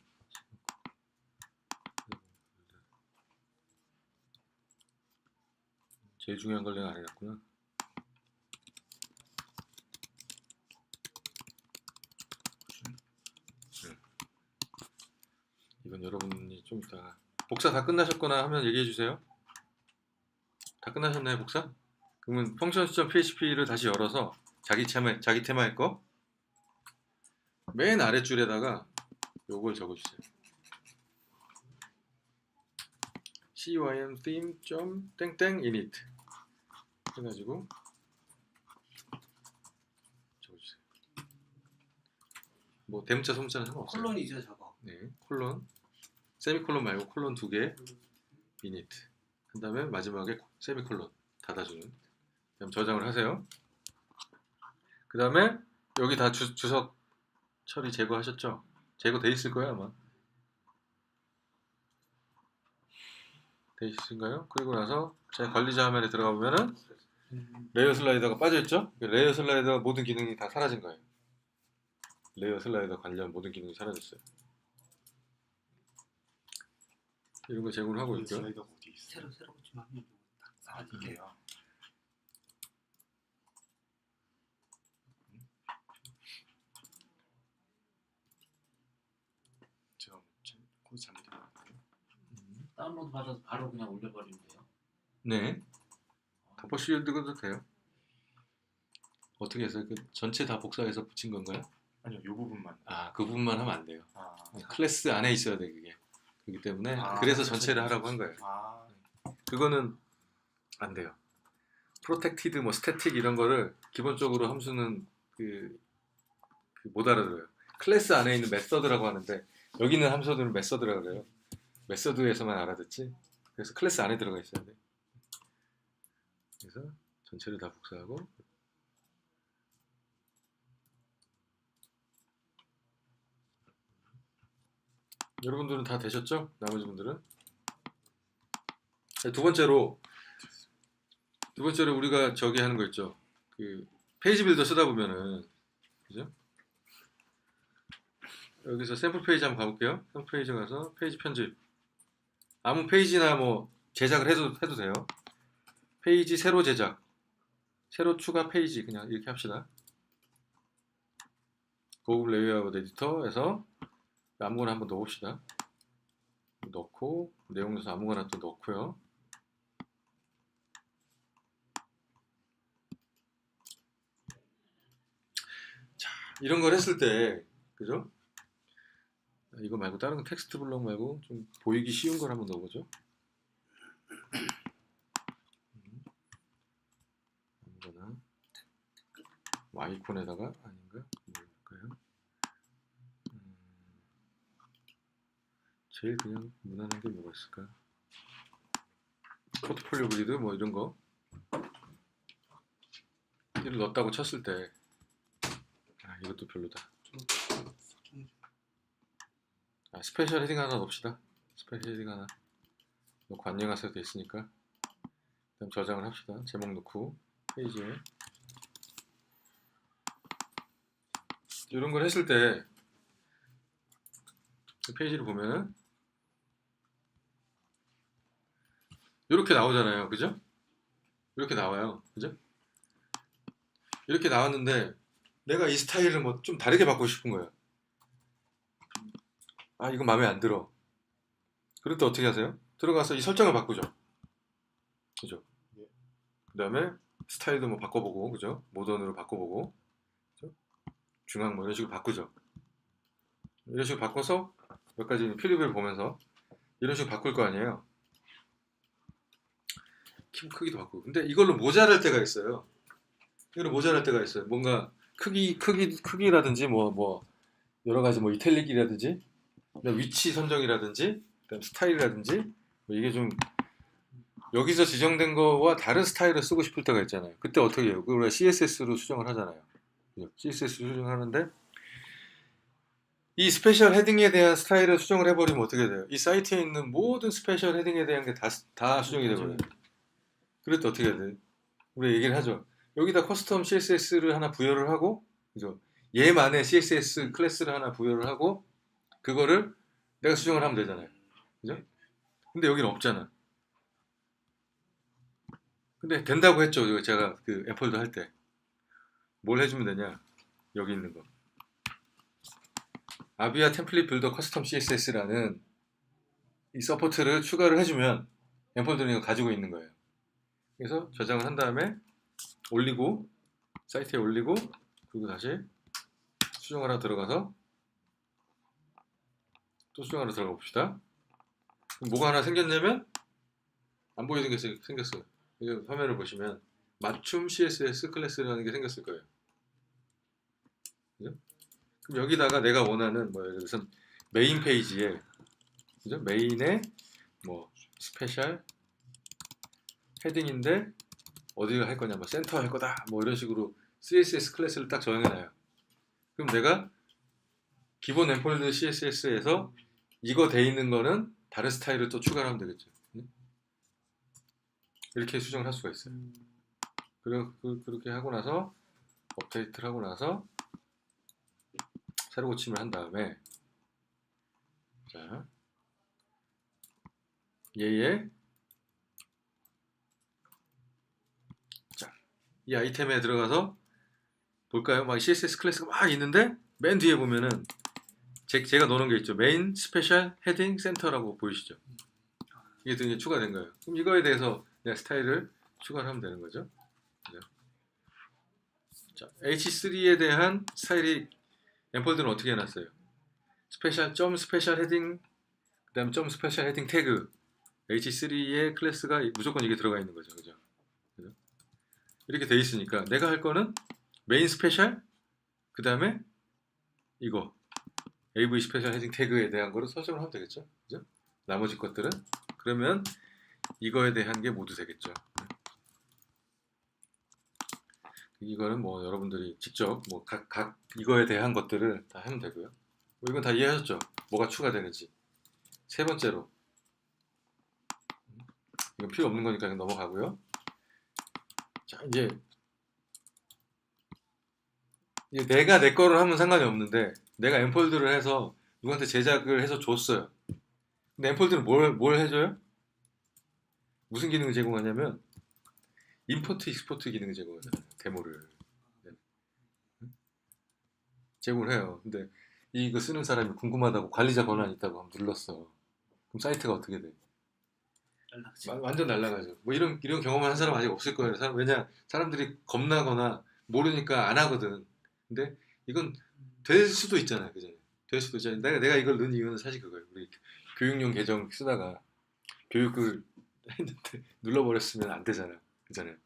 제일 중요한 걸 내가 안 해놨구나. 이건 여러분이 좀 이따가 복사 다 끝나셨거나 하면 얘기해 주세요. 다 끝나셨나요, 복사? 그러면 펑션.php를 다시 열어서 자기 테마의 거 맨 아랫줄에다가 요걸 적어주세요. cym theme 땡땡 init 해가지고 적어주세요. 뭐 대문자 소문자는 상관없어요. 콜론이죠 저거. 네, 콜론 세미콜론 말고 콜론 2개 init 한 다음에 마지막에 세미콜론 닫아주는. 그다음 저장을 하세요. 그 다음에 여기 다 주석 처리 제거하셨죠? 제거돼 있을 거예요 아마. 돼 있으신가요? 그리고 나서 제가 관리자 화면에 들어가 보면은 레이어 슬라이더가 빠져있죠? 레이어 슬라이더 모든 기능이 다 사라진 거예요. 레이어 슬라이더 관련 모든 기능이 사라졌어요. 이런 거 제공을 하고 있고요. 슬라이더가 어디 있어요? 새로 붙이면 하면 딱 사라질게요. 제가 코드 잘못 읽었나요? 다운로드 받아서 바로 그냥 올려버리면 돼요. 네, 덮어 씌워도 돼요. 어떻게 해서 그 전체 다 복사해서 붙인 건가요? 아니요, 이 부분만. 그 부분만 하면 안 돼요. 클래스 안에 있어야 돼 그게. 그렇기 때문에 그래서 전체를 하라고 한 거예요. 그거는 안 돼요. 프로텍티드 뭐 스태틱 이런 거를 기본적으로 함수는 못 알아들어요. 클래스 안에 있는 메서드라고 하는데 여기는 함수들은 메서드라고 그래요. 메서드에서만 알아듣지. 그래서 클래스 안에 들어가 있어야 돼. 그래서 전체를 다 복사하고 여러분들은 다 되셨죠? 나머지 분들은 두 번째로 우리가 저기 하는 거 있죠. 그 페이지 빌더 쓰다 보면은 그죠? 여기서 샘플 페이지 한번 가볼게요. 샘플 페이지 가서 페이지 편집 아무 페이지나 뭐 제작을 해도 돼요. 페이지 새로 제작 새로 추가 페이지 그냥 이렇게 합시다. 고급 레이아웃 에디터에서 아무거나 한번 넣어봅시다. 넣고 내용 요소 아무거나 또 넣고요. 자, 이런 걸 했을 때 그죠? 이거 말고 다른 거 텍스트 블럭 말고 좀 보이기 쉬운 걸 한번 넣어보죠. 아무거나 뭐 아이콘에다가 아닌가? 뭘까요? 제일 그냥 무난한 게 뭐가 있을까? 포트폴리오 그리드 뭐 이런 거 이를 넣었다고 쳤을 때 이것도 별로다. 스페셜 헤딩 하나 넣읍시다. 스페셜 헤딩 하나 넣고 안녕하세요 돼 있으니까 그다음 저장을 합시다. 제목 넣고 페이지에 이런 걸 했을 때 페이지를 보면은 이렇게 나오잖아요. 그죠? 이렇게 나와요. 그죠? 이렇게 나왔는데 내가 이 스타일을 뭐 좀 다르게 바꾸고 싶은 거예요. 이거 마음에 안 들어. 그럴 때 어떻게 하세요? 들어가서 이 설정을 바꾸죠. 그죠? 그 다음에 스타일도 뭐 바꿔보고, 그죠? 모던으로 바꿔보고, 그죠? 중앙 뭐 이런 식으로 바꾸죠. 이런 식으로 바꿔서 몇 가지 프리뷰를 보면서 이런 식으로 바꿀 거 아니에요. 키보드 크기도 바꾸고. 근데 이걸로 모자랄 때가 있어요. 이걸로 모자랄 때가 있어요. 뭔가 크기라든지 뭐 여러 가지 뭐 이탈릭이라든지 위치 선정이라든지 그다음 스타일이라든지 뭐 이게 좀 여기서 지정된 거와 다른 스타일을 쓰고 싶을 때가 있잖아요. 그때 어떻게 해요? 그걸 CSS로 수정을 하잖아요. CSS 수정하는데 이 스페셜 헤딩에 대한 스타일을 수정을 해버리면 어떻게 돼요? 이 사이트에 있는 모든 스페셜 헤딩에 대한 게 다 수정이 돼버려요. 그럴 때 어떻게 해야 돼? 우리 얘기를 하죠. 여기다 커스텀 CSS를 하나 부여를 하고, 그죠? 얘만의 CSS 클래스를 하나 부여를 하고, 그거를 내가 수정을 하면 되잖아요. 그죠? 근데 여기는 없잖아. 근데 된다고 했죠. 제가 그 앰플도 할 때. 뭘 해주면 되냐? 여기 있는 거. 아비아 템플릿 빌더 커스텀 CSS라는 이 서포트를 추가를 해주면 앰플들은 이거 가지고 있는 거예요. 그래서 저장을 한 다음에 올리고 사이트에 올리고 그리고 다시 수정하러 들어가서 또 수정하러 들어가 봅시다. 그럼 뭐가 하나 생겼냐면 안 보이는 게 생겼어요. 이거 화면을 보시면 맞춤 CSS 클래스라는 게 생겼을 거예요. 그죠? 그럼 여기다가 내가 원하는 뭐 예를 들어서 메인 페이지에 그죠? 메인에 뭐 스페셜 헤딩인데 어디를 할 거냐, 뭐 센터 할 거다, 뭐 이런 식으로 CSS 클래스를 딱 정해놔요. 그럼 내가 기본 앰폴드 CSS에서 이거 돼 있는 거는 다른 스타일을 또 추가를 하면 되겠죠. 이렇게 수정을 할 수가 있어요. 그렇게 하고 나서 업데이트를 하고 나서 새로 고침을 한 다음에 자 얘의 이 아이템에 들어가서 볼까요? 막 CSS 클래스가 막 있는데 맨 뒤에 보면은 제가 넣어놓은 게 있죠. 메인, 스페셜, 헤딩, 센터라고 보이시죠? 이게 등에 추가된 거예요. 그럼 이거에 대해서 그냥 스타일을 추가를 하면 되는 거죠. 자, H3에 대한 스타일이 앰플들은 어떻게 해놨어요? 스페셜, 점 스페셜 헤딩, 그 다음에 점 스페셜 헤딩 태그 H3의 클래스가 무조건 이게 들어가 있는 거죠. 그죠? 이렇게 돼 있으니까 내가 할 거는 메인 스페셜 그 다음에 이거 AV 스페셜 헤딩 태그에 대한 거를 설정을 하면 되겠죠. 그죠? 나머지 것들은 그러면 이거에 대한 게 모두 되겠죠. 이거는 뭐 여러분들이 직접 뭐 각 이거에 대한 것들을 다 하면 되고요. 뭐 이건 다 이해하셨죠? 뭐가 추가되는지. 세 번째로 이건 필요 없는 거니까 그냥 넘어가고요. 자 이제 내가 내 거를 하면 상관이 없는데 내가 앰폴드를 해서 누구한테 제작을 해서 줬어요. 근데 앰폴드는 뭘 해줘요? 무슨 기능을 제공하냐면 임포트 익스포트 기능을 제공하잖아요. 데모를 제공을 해요. 근데 이거 쓰는 사람이 궁금하다고 관리자 권한이 있다고 하면 눌렀어. 그럼 사이트가 어떻게 돼? 완전 날라가죠. 뭐 이런 경험을 한 사람 아직 없을 거예요. 왜냐 사람들이 겁나거나 모르니까 안 하거든. 근데 이건 될 수도 있잖아요. 그죠? 될 수도 있잖아요. 내가 이걸 넣은 이유는 사실 그거예요. 우리 교육용 계정 쓰다가 교육을 했는데 눌러버렸으면 안 되잖아요. 그잖아요.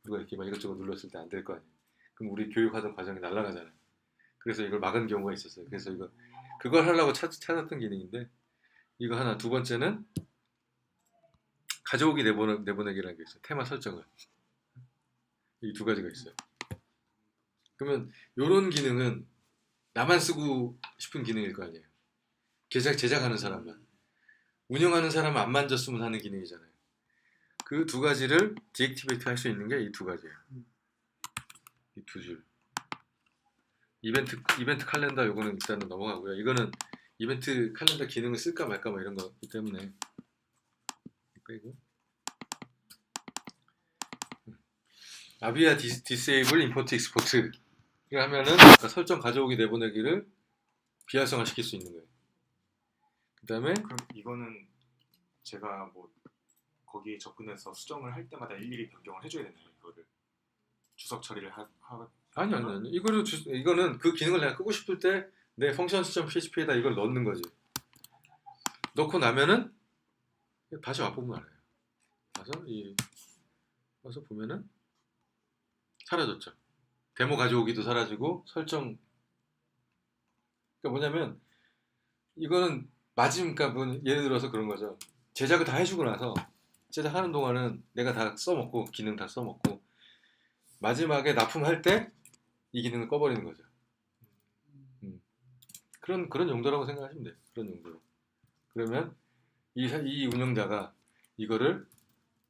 누가 이렇게 막 이것저것 눌렀을 때 안 될 거 아니에요. 그럼 우리 교육하던 과정이 날아가잖아요. 그래서 이걸 막은 경우가 있었어요. 그래서 이거 그걸 하려고 찾았던 기능인데 이거 하나. 두 번째는 가져오기 내보내기라는 게 있어요. 테마 설정을. 이 두 가지가 있어요. 그러면 이런 기능은 나만 쓰고 싶은 기능일 거 아니에요. 제작하는 사람만. 운영하는 사람은 안 만졌으면 하는 기능이잖아요. 그 두 가지를 디액티베이트 할 수 있는 게 이 두 가지예요. 이 두 줄. 이벤트 칼렌더 요거는 일단은 넘어가고요. 이거는 이벤트 칼렌더 기능을 쓸까 말까 뭐 이런 거기 때문에 빼고. 아비아 디세이블 임포트 익스포트를 하면은 아까 설정 가져오기 내보내기를 비활성화 시킬 수 있는 거예요. 그 다음에 그럼 이거는 제가 뭐 거기에 접근해서 수정을 할 때마다 일일이 변경을 해줘야 되나요? 이거를 주석 처리를 아니. 이거는 그 기능을 내가 끄고 싶을 때 내 functions.php에다 이걸 넣는 거지. 넣고 나면은 다시 와보면 알아요. 와서 보면은 사라졌죠. 데모 가져오기도 사라지고 설정. 그러니까 뭐냐면 이거는 그러니까 예를 들어서 그런 거죠. 제작을 다 해주고 나서 제작하는 동안은 내가 다 써먹고 기능 다 써먹고 마지막에 납품할 때 이 기능을 꺼버리는 거죠. 그런 용도라고 생각하시면 돼요. 그런 용도로. 그러면 이 운영자가 이거를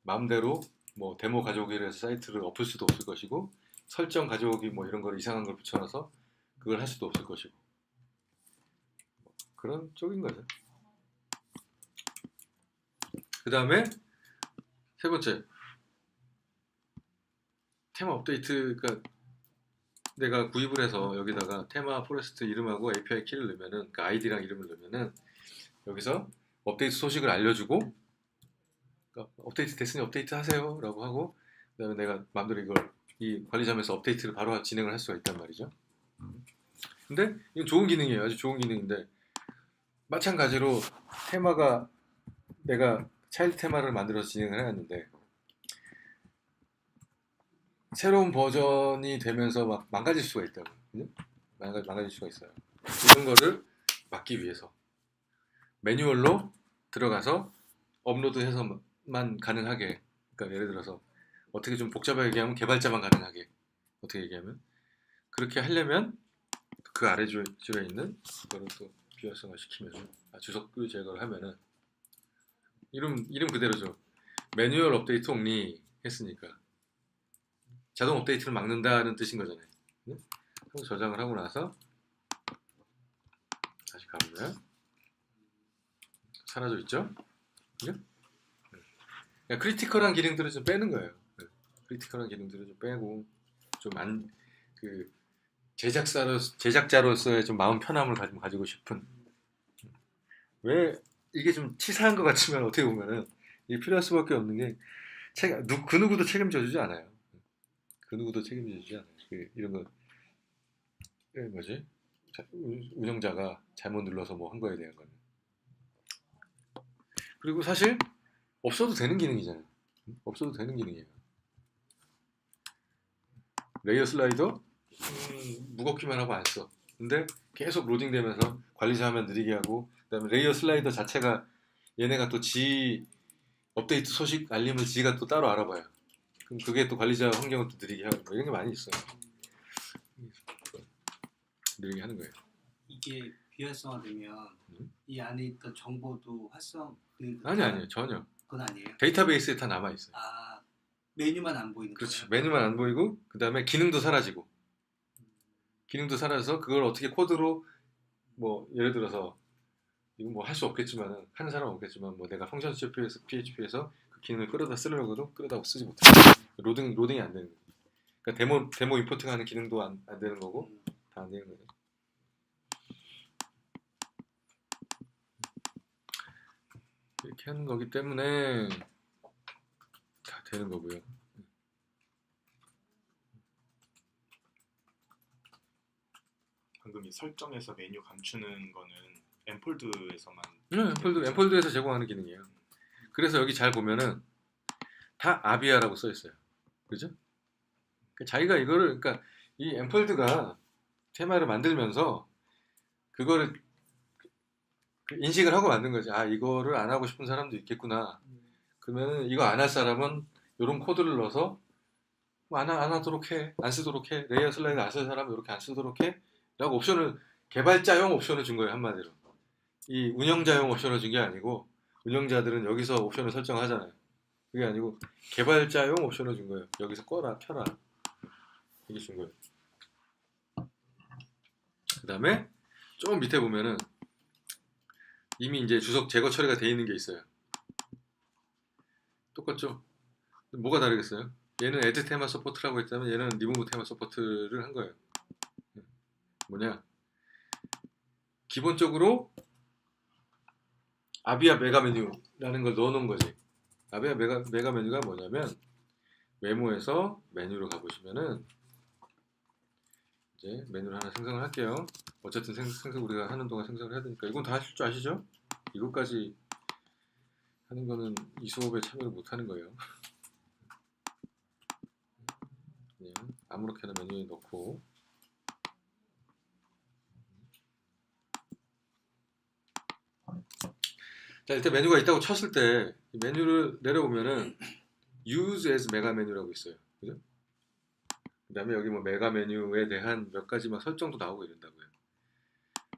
마음대로 뭐 데모 가져오기를 해서 사이트를 엎을 수도 없을 것이고 설정 가져오기 뭐 이런 걸 이상한 걸 붙여놔서 그걸 할 수도 없을 것이고 그런 쪽인 거죠. 그 다음에 세 번째 테마 업데이트가 내가 구입을 해서 여기다가 테마 포레스트 이름하고 API 키를 넣으면은 그 아이디랑 이름을 넣으면은 여기서 업데이트 소식을 알려주고 그러니까 업데이트 됐으니 업데이트 하세요 라고 하고 그 다음에 내가 마음대로 이걸 이 관리자면서 업데이트를 바로 진행을 할 수가 있단 말이죠. 근데 이건 좋은 기능이에요. 아주 좋은 기능인데 마찬가지로 테마가 내가 차일드 테마를 만들어서 진행을 해놨는데 새로운 버전이 되면서 막 망가질 수가 있다고. 망가질 수가 있어요. 이런 거를 막기 위해서 매뉴얼로 들어가서 업로드해서만 가능하게, 그러니까 예를 들어서 어떻게 좀 복잡하게 얘기하면 개발자만 가능하게, 어떻게 얘기하면 그렇게 하려면 그 아래 줄에 있는 그거를 또 비활성화 시키면서 주석을 제거를 하면은 이름 그대로죠. 매뉴얼 업데이트 only 했으니까 자동 업데이트를 막는다는 뜻인 거잖아요. 네? 저장을 하고 나서 다시 가보면 사라져 있죠? 그러니까 크리티컬한 기능들을 좀 빼는 거예요. 크리티컬한 기능들을 좀 빼고 좀 제작자로서의 좀 마음 편함을 가지고 싶은. 왜 이게 좀 치사한 것 같지만 어떻게 보면은 이게 필요할 수밖에 없는 게 그 누구도 책임져 주지 않아요. 그 누구도 책임져 주지 않아요. 이런 거 뭐지? 운영자가 잘못 눌러서 뭐 한 거에 대한 거는. 그리고 사실 없어도 되는 기능이잖아요. 없어도 되는 기능이에요. 레이어 슬라이더 무겁기만 하고 안 써. 근데 계속 로딩되면서 관리자 하면 느리게 하고, 그다음에 레이어 슬라이더 자체가 얘네가 또 업데이트 소식 알림을 지가 또 따로 알아봐요. 그럼 그게 또 관리자 환경을 또 느리게 하고 뭐 이런 게 많이 있어요. 느리게 하는 거예요. 이게 비활성화되면 이 안에 있던 정보도 아니요 전혀. 그건 아니에요. 데이터베이스에 다 남아 있어요. 아, 메뉴만 안 보이는 그렇지. 거예요? 메뉴만 안 보이고 그 다음에 기능도 사라지고. 기능도 사라져서 그걸 어떻게 코드로 뭐 예를 들어서 이건 뭐 할 수 없겠지만 하는 사람은 없겠지만 뭐 내가 functions.php에서 그 기능을 끌어다 쓰려고도 끌어다 쓰지 못해. 로딩이 안 되는 거예요. 그러니까 데모 임포팅하는 기능도 안 되는 거고 다 안 되는 거예요. 이렇게 하는 거기 때문에 다 되는 거고요. 방금 이 설정에서 메뉴 감추는 거는 엠폴드에서만 엠폴드에서 제공하는 기능이에요. 그래서 여기 잘 보면은 다 아비아라고 써 있어요. 그죠? 자기가 이거를 그러니까 이 엠폴드가 테마를 만들면서 그거를 인식을 하고 만든 거지. 아, 이거를 안 하고 싶은 사람도 있겠구나. 그러면 이거 안 할 사람은 이런 코드를 넣어서 뭐 안 하도록 해. 안 쓰도록 해. 레이어 슬라이드 안 쓸 사람은 이렇게 안 쓰도록 해. 라고 옵션을 개발자용 옵션을 준 거예요. 한마디로. 이 운영자용 옵션을 준 게 아니고 운영자들은 여기서 옵션을 설정하잖아요. 그게 아니고 개발자용 옵션을 준 거예요. 여기서 꺼라, 켜라. 이게 준 거예요. 그 다음에 좀 밑에 보면은 이미 이제 주석 제거 처리가 돼 있는 게 있어요. 똑같죠? 뭐가 다르겠어요? 얘는 애드 테마 서포트라고 했다면 얘는 리무브 테마 서포트를 한 거예요. 뭐냐? 기본적으로 아비아 메가 메뉴라는 걸 넣어 놓은 거지. 아비아 메가 메뉴가 뭐냐면 메모에서 메뉴로 가보시면은 이제 메뉴를 하나 생성을 할게요. 어쨌든 생성 우리가 하는 동안 생성을 해야 되니까 이건 다 하실 줄 아시죠? 이것까지 하는 거는 이 수업에 참여를 못 하는 거예요. 그냥 아무렇게나 메뉴에 넣고 자, 일단 메뉴가 있다고 쳤을 때 메뉴를 내려보면은 Use as 메가 메뉴라고 있어요. 그죠? 그 다음에 여기 뭐 메가 메뉴에 대한 몇 가지 막 설정도 나오고 이런다고요.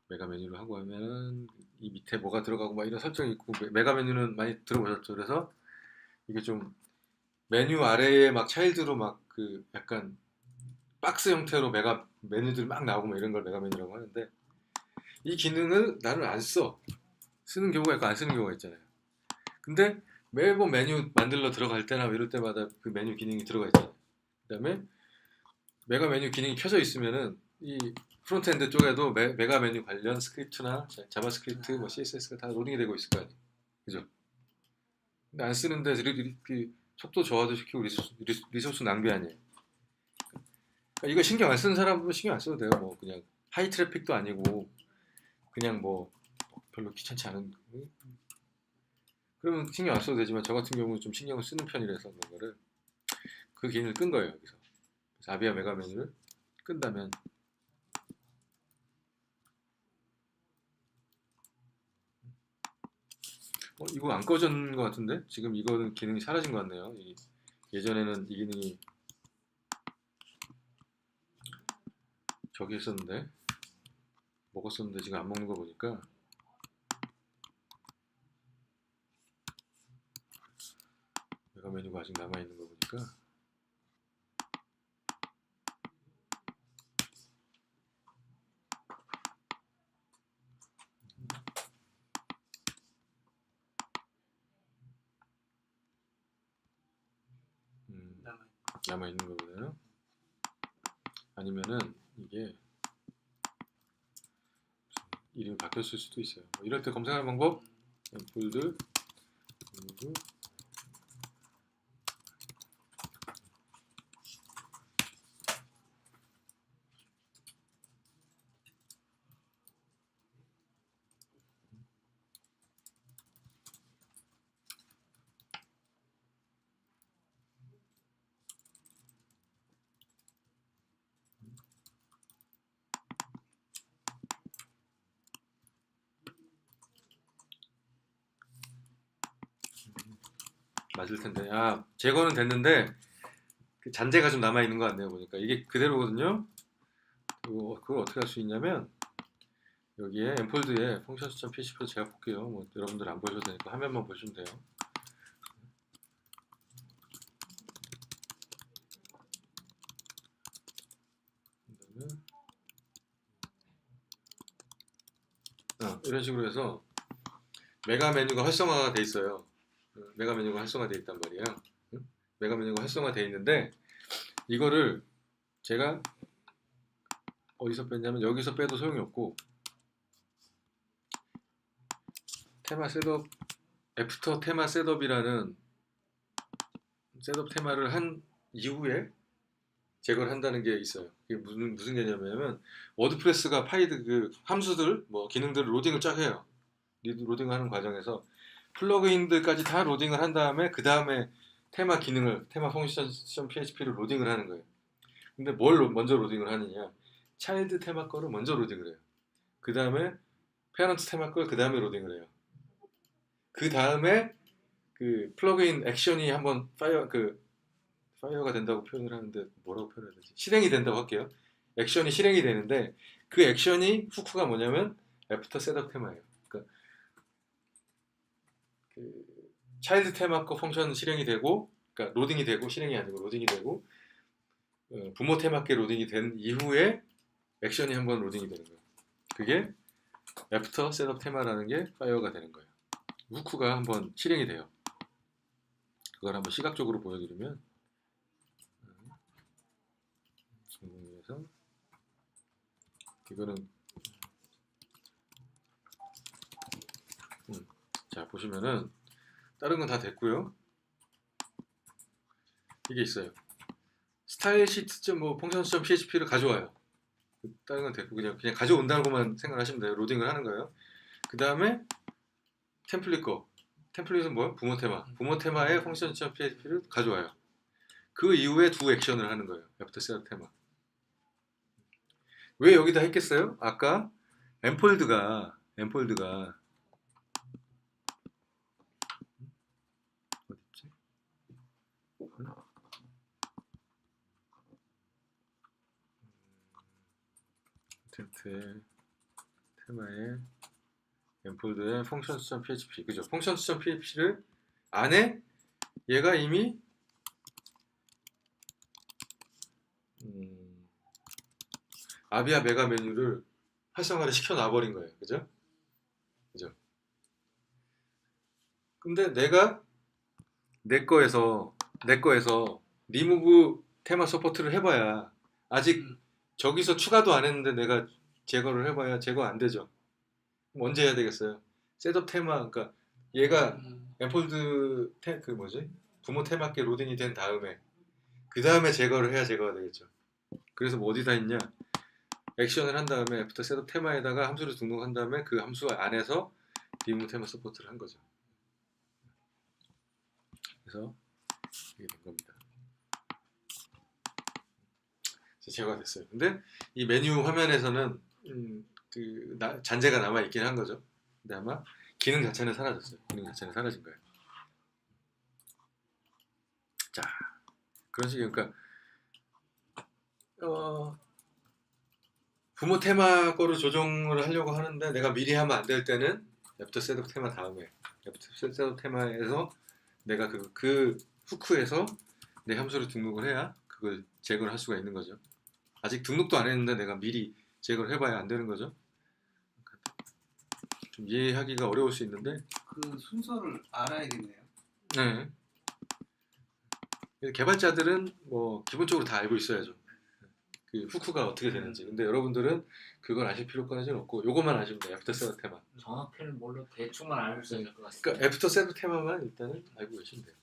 메가 메뉴를 하고 하면은 이 밑에 뭐가 들어가고 막 이런 설정이 있고 메가 메뉴는 많이 들어보셨죠? 그래서 이게 좀 메뉴 아래에 막 차일드로 막 그 약간 박스 형태로 메가 메뉴들이 막 나오고 뭐 이런 걸 메가 메뉴라고 하는데 이 기능을 나는 안 써. 쓰는 경우가 있고 안 쓰는 경우가 있잖아요. 근데 매번 메뉴 만들러 들어갈 때나 이럴 때마다 그 메뉴 기능이 들어가 있잖아요. 그 다음에 메가 메뉴 기능이 켜져 있으면은 이 프론트엔드 쪽에도 메가 메뉴 관련 스크립트나 자바스크립트, 뭐 CSS가 다 로딩이 되고 있을 거 아니에요. 그죠? 근데 안 쓰는데 속도 저하도 시키고 리소스 낭비 아니에요. 그러니까 이거 신경 안 쓰는 사람은 신경 안 써도 돼요. 뭐 그냥 하이 트래픽도 아니고 그냥 뭐 별로 귀찮지 않은 그러면 신경 안 써도 되지만 저 같은 경우는 좀 신경을 쓰는 편이라서 그거를 그 기능을 끈 거예요. 여기서 그래서 아비아 메가 메뉴를 끈다면 이거 안 꺼진 것 같은데 지금 이거는 기능이 사라진 것 같네요. 예전에는 이 기능이 저기 했었는데 먹었었는데 지금 안 먹는 거 보니까 메가 메뉴가 아직 남아 있는 거 보니까 남아 있는 거보다요. 아니면은 이게 이름이 바뀌었을 수도 있어요. 뭐 이럴 때 검색하는 방법 엠폴드 맞을 텐데. 아, 제거는 됐는데 그 잔재가 좀 남아 있는 것 같네요. 보니까 이게 그대로거든요. 그걸 어떻게 할 수 있냐면 여기에 엠폴드에 펑션 수점 PHP로 제가 볼게요. 뭐 여러분들 안 보셔도 되니까 화면만 보시면 돼요. 이런 식으로 해서 메가 메뉴가 활성화가 돼 있어요. 메가 메뉴가 활성화돼 있단 말이에요. 메가 메뉴가 활성화돼 있는데 이거를 제가 어디서 뺐냐면 여기서 빼도 소용이 없고 테마 셋업 애프터 테마 셋업이라는 셋업 테마를 한 이후에 제거를 한다는 게 있어요. 이게 무슨 개념이냐면 워드프레스가 파일 그 함수들 뭐 기능들을 로딩을 쫙 해요. 로딩하는 과정에서 플러그인들까지 다 로딩을 한 다음에 그 다음에 테마 기능을 테마 펑션.php를 로딩을 하는 거예요. 근데 뭘 먼저 로딩을 하느냐? 차일드 테마 거를 먼저 로딩을 해요. 그 다음에 페어런트 테마 걸 그 다음에 로딩을 해요. 그 다음에 그 플러그인 액션이 한번 파이어가 된다고 표현을 하는데 뭐라고 표현해야 되지? 실행이 된다고 할게요. 액션이 실행이 되는데 그 액션이 후크가 뭐냐면 애프터 셋업 테마예요. 그러니까 그 차일드 테마 거 펑션 실행이 되고, 그러니까 로딩이 되고 실행이 아니고 로딩이 되고 부모 테마께 로딩이 된 이후에 액션이 한번 로딩이 되는 거예요. 그게 애프터 셋업 테마라는 게 파이어가 되는 거예요. 후크가 한번 실행이 돼요. 그걸 한번 시각적으로 보여드리면 성공해서 이거는 자 보시면은 다른 건 다 됐고요. 이게 있어요. 스타일 시트 뭐 펑션.php를 가져와요. 다른 건 됐고 그냥 가져온다고만 생각하시면 돼요. 로딩을 하는 거예요. 그 다음에 템플릿 거. 템플릿은 뭐야? 부모 테마. 부모 테마의 펑션.php를 가져와요. 그 이후에 두 액션을 하는 거예요. 애프터 셋업 테마. 왜 여기다 했겠어요? 아까 엠폴드가 어딨지? 컨텐츠의 테마에 엠폴드의 펑션스.php 그죠? 펑션스.php를 안에 얘가 이미 아비아 메가 메뉴를 활성화를 시켜 놔버린 거예요. 그죠? 근데 내가 내 거에서 리무브 테마 서포트를 해봐야 아직 저기서 추가도 안 했는데 내가 제거를 해봐야 제거 안 되죠. 그럼 언제 해야 되겠어요? 셋업 테마 그러니까 얘가 엠폴드 그 뭐지? 부모 테마께 로딩이 된 다음에 그 다음에 제거를 해야 제거가 되겠죠. 그래서 뭐 어디다 있냐? 액션을 한 다음에 애프터 셋업 테마에다가 함수를 등록한 다음에 그 함수 안에서 리무브 테마 서포트를 한 거죠. 그래서 이게 된 겁니다. 제거가 됐어요. 근데 이 메뉴 화면에서는 잔재가 남아 있긴 한 거죠. 근데 아마 기능 자체는 사라졌어요. 기능 자체는 사라진 거예요. 자, 그런 식이에요. 그러니까 부모 테마 거를 조정을 하려고 하는데 내가 미리 하면 안 될 때는 애프터 셋업 테마 다음에 애프터 셋업 테마에서 내가 그 후크에서 내 함수를 등록을 해야 그걸 제거를 할 수가 있는 거죠. 아직 등록도 안 했는데 내가 미리 제거를 해봐야 안 되는 거죠. 좀 이해하기가 어려울 수 있는데 그 순서를 알아야겠네요. 네. 개발자들은 뭐 기본적으로 다 알고 있어야죠. 그 후크가 어떻게 되는지. 근데 여러분들은 그걸 아실 필요까지는 없고 요것만 아시면 돼요. 애프터 셋업 테마. 정확히는 몰라 대충만 알고 있어야 될 것 같습니다. 그러니까 애프터 셋업 테마만 일단은 알고 계시면 돼요.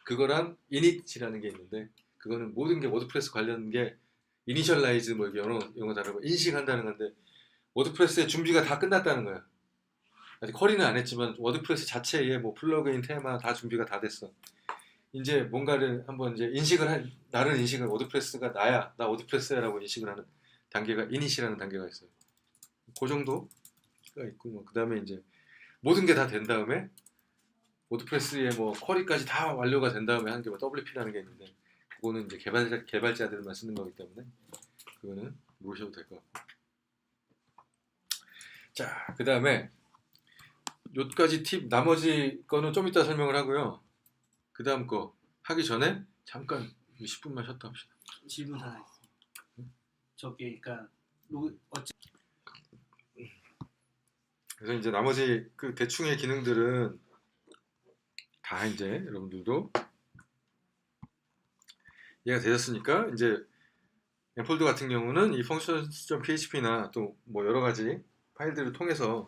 그거랑 이닛이라는 게 있는데 그거는 모든 게 워드프레스 관련 게 이니셜라이즈 뭐 영어 단어로 인식한다는 건데 워드프레스의 준비가 다 끝났다는 거야. 아직 쿼리는 안 했지만 워드프레스 자체에 뭐 플러그인 테마 다 준비가 다 됐어. 이제 뭔가를 한번 이제 나를 인식을 워드프레스가 나야 나 워드프레스야라고 인식을 하는 단계가 이닛이라는 단계가 있어요. 그 정도가 있고 뭐 그다음에 이제 모든 게 다 된 다음에 워드프레스의 뭐 쿼리까지 다 완료가 된 다음에 하는 게 뭐 WP라는 게 있는데 그거는 이제 개발자들만 쓰는 거기 때문에 그거는 모르셔도 될 것 같고. 자, 그 다음에 요까지 팁 나머지 거는 좀 이따 설명을 하고요. 그 다음 거 하기 전에 잠깐 10분만 쉬었다 합시다. 질문 하나 있습니다. 저게 그러니까 그래서 이제 나머지 그 대충의 기능들은 다 이제 여러분들도 이해가 되셨으니까 이제 엠폴드 같은 경우는 이 functions.php나 또 뭐 여러 가지 파일들을 통해서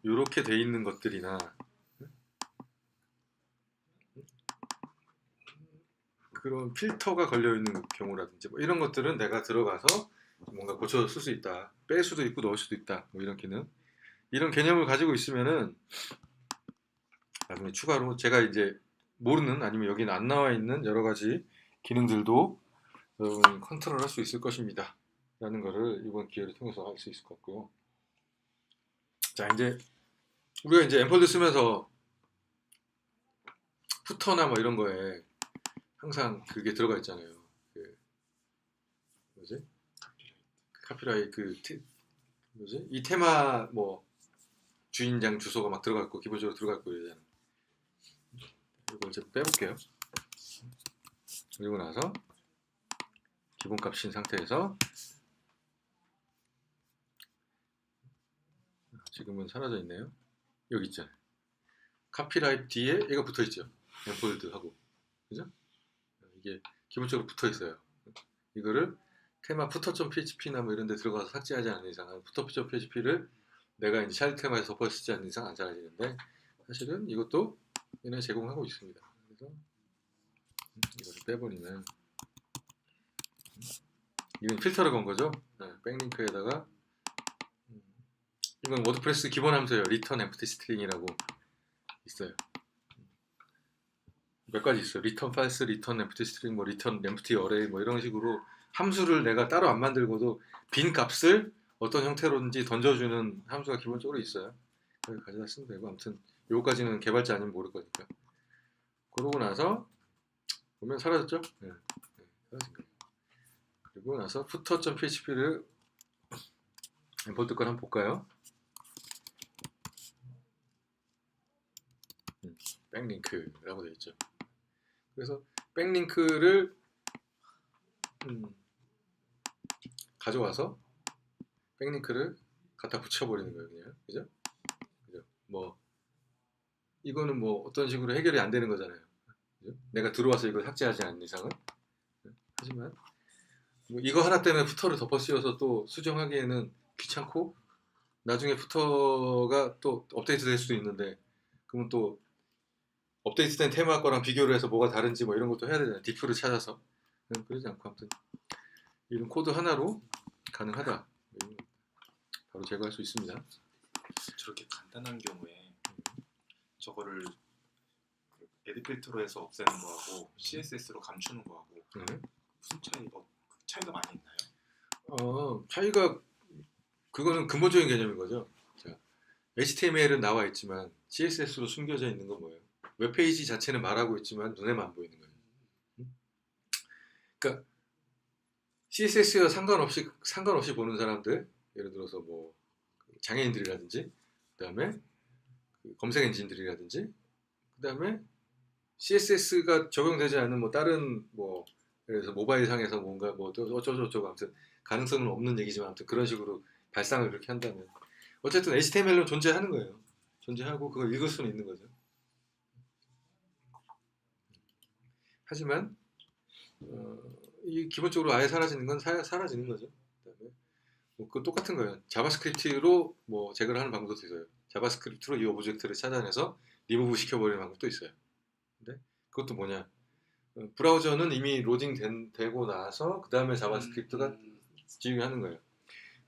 이렇게 돼 있는 것들이나 그런 필터가 걸려 있는 경우라든지 뭐 이런 것들은 내가 들어가서 뭔가 고쳐 쓸 수 있다. 뺄 수도 있고 넣을 수도 있다. 뭐 이런 기능. 이런 개념을 가지고 있으면은 나중에 추가로 제가 이제 모르는 아니면 여기는 안 나와 있는 여러 가지 기능들도 여러분 컨트롤할 수 있을 것입니다. 라는 거를 이번 기회를 통해서 할 수 있을 것 같고요. 자, 이제 우리가 이제 엠폴드 쓰면서 푸터나 뭐 이런 거에 항상 그게 들어가 있잖아요. 그 뭐지? 카피라이트 뭐지? 이 테마 뭐 주인장 주소가 막 들어가 있고 기본적으로 들어가 있고 이러잖아요. 이걸 이제 빼볼게요. 그리고 나서 기본값인 상태에서 지금은 사라져 있네요. 여기 있잖아요. 카피라이트 뒤에 얘가 붙어 있죠. 엠폴드하고 그죠? 이게 기본적으로 붙어 있어요. 이거를 테마 footer.php나 뭐 이런 데 들어가서 삭제하지 않는 이상 footer.php를 내가 이제 샤일 테마에서 덮어 쓰지 않는 이상 안 사라지는데 사실은 이것도 얘네 제공하고 있습니다. 그래서 이거를 빼버리면 이건 필터를 건 거죠. 네, 백링크에다가 이건 워드프레스 기본 함수예요. return empty string이라고 있어요. 몇 가지 있어요. return false, return empty string, 뭐 return empty array 뭐 이런 식으로 함수를 내가 따로 안 만들고도 빈 값을 어떤 형태로든지 던져주는 함수가 기본적으로 있어요. 여기 가져다 쓰면 되고 아무튼 요거까지는 개발자 아니면 모를 거니까. 그러고 나서 보면 사라졌죠? 네, 사라진 거예요. 그리고 나서 footer.php를 엠폴드 걸 한번 볼까요? 백링크라고 되어 있죠. 그래서 백링크를 가져와서 백링크를 갖다 붙여버리는 거예요, 그냥. 그죠? 그죠? 뭐 이거는 뭐 어떤 식으로 해결이 안 되는 거잖아요. 그죠? 내가 들어와서 이걸 삭제하지 않는 이상은. 하지만 뭐 이거 하나 때문에 푸터를 덮어 씌워서 또 수정하기에는 귀찮고 나중에 푸터가 또 업데이트 될 수도 있는데 그러면 또 업데이트된 테마 거랑 비교를 해서 뭐가 다른지 뭐 이런 것도 해야 되잖아요. 디프를 찾아서. 그러지 않고 아무튼 이런 코드 하나로 가능하다. 바로 제거할 수 있습니다. 저렇게 간단한 경우에 저거를 에드 필터로 해서 없애는 거하고 CSS로 감추는 거하고 무슨 차이가 많이 있나요? 차이가 그거는 근본적인 개념인 거죠. 자, HTML은 나와 있지만 CSS로 숨겨져 있는 건 뭐예요? 웹페이지 자체는 말하고 있지만 눈에만 안 보이는 거예요. 그러니까 CSS와 상관없이 보는 사람들, 예를 들어서 뭐 장애인들이라든지, 그다음에 검색 엔진들이라든지, 그다음에 CSS가 적용되지 않은 뭐 다른 뭐 예를 들어서 모바일 상에서 뭔가 뭐 어쩌고저쩌고 아무튼 가능성은 없는 얘기지만 아무튼 그런 식으로 발상을 그렇게 한다면 어쨌든 HTML로 존재하는 거예요. 존재하고 그걸 읽을 수는 있는 거죠. 하지만 이 기본적으로 아예 사라지는 건 사라지는 거죠. 그다음에 뭐 그 똑같은 거예요. 자바스크립트로 뭐 제거를 하는 방법도 있어요. 자바스크립트로 이 오브젝트를 찾아내서 리무브 시켜버리는 방법도 있어요. 근데 그것도 뭐냐? 브라우저는 이미 로딩 되고 나서 그 다음에 자바스크립트가 지휘하는 거예요.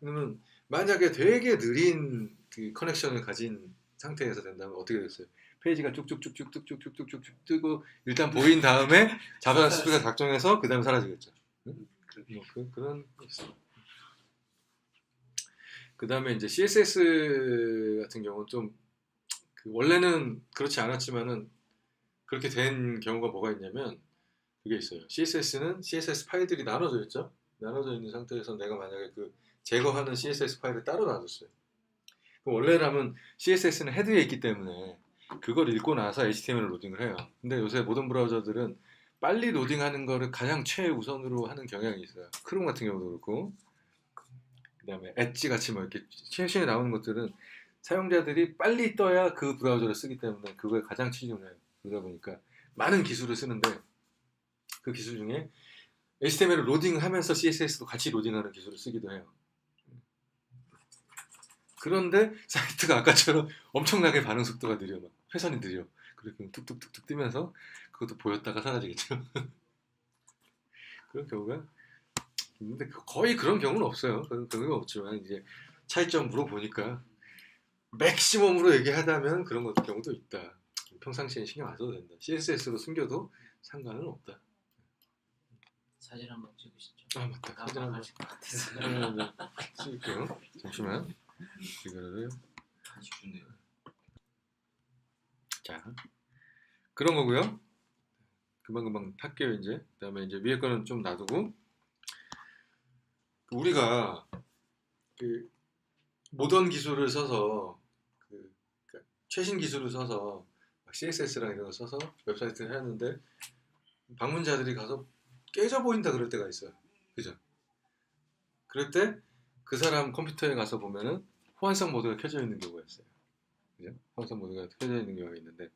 그러면 만약에 되게 느린 그 커넥션을 가진 상태에서 된다면 어떻게 됐어요? 페이지가 쭉쭉쭉쭉쭉쭉쭉쭉쭉 뜨고 일단 보인 다음에 자바스크립트가 작동해서 그 다음에 사라지겠죠. 뭐 그런 그 다음에 이제 CSS 같은 경우는 좀 원래는 그렇지 않았지만은 그렇게 된 경우가 뭐가 있냐면 그게 있어요. CSS는 CSS 파일들이 나눠져 있죠. 나눠져 있는 상태에서 내가 만약에 그 제거하는 CSS 파일을 따로 놔뒀어요. 원래라면 CSS는 헤드에 있기 때문에 그걸 읽고 나서 HTML을 로딩을 해요. 근데 요새 모든 브라우저들은 빨리 로딩하는 거를 가장 최우선으로 하는 경향이 있어요. 크롬 같은 경우도 그렇고 그 다음에 엣지 같이 뭐 이렇게 최신에 나오는 것들은 사용자들이 빨리 떠야 그 브라우저를 쓰기 때문에 그거에 가장 치중을 해요. 그러다 보니까 많은 기술을 쓰는데 그 기술 중에 HTML을 로딩하면서 CSS도 같이 로딩하는 기술을 쓰기도 해요. 그런데 사이트가 아까처럼 엄청나게 반응 속도가 느려, 막 회선이 느려. 그렇게 툭툭툭툭 뜨면서 그것도 보였다가 사라지겠죠. 그런 경우가 있는데 거의 그런 경우는 없어요. 그런 경우가 없지만 이제 차이점 물어보니까 맥시멈으로 얘기하다면 그런 것도 경우도 있다. 평상시에 신경 안 써도 된다. CSS로 숨겨도 상관은 없다. 사진 한번 찍으시죠. 아 맞다. 사진 한번 깜빡하실 것 같아서. 찍을게요. 잠시만. 이거를 간식 준대요. 자 그런 거고요. 금방 할게요 이제. 그다음에 이제 위에 거는 좀 놔두고 우리가 그 모던 기술을 써서 그러니까 최신 기술을 써서 CSS랑 이런 거 써서 웹사이트를 했는데 방문자들이 가서 깨져 보인다 그럴 때가 있어요. 그죠? 그럴 때 그 사람 컴퓨터에 가서 보면은 호환성 모드가 켜져 있는 경우가 있어요. 그죠? 호환성 모드가 켜져 있는 경우가 있는데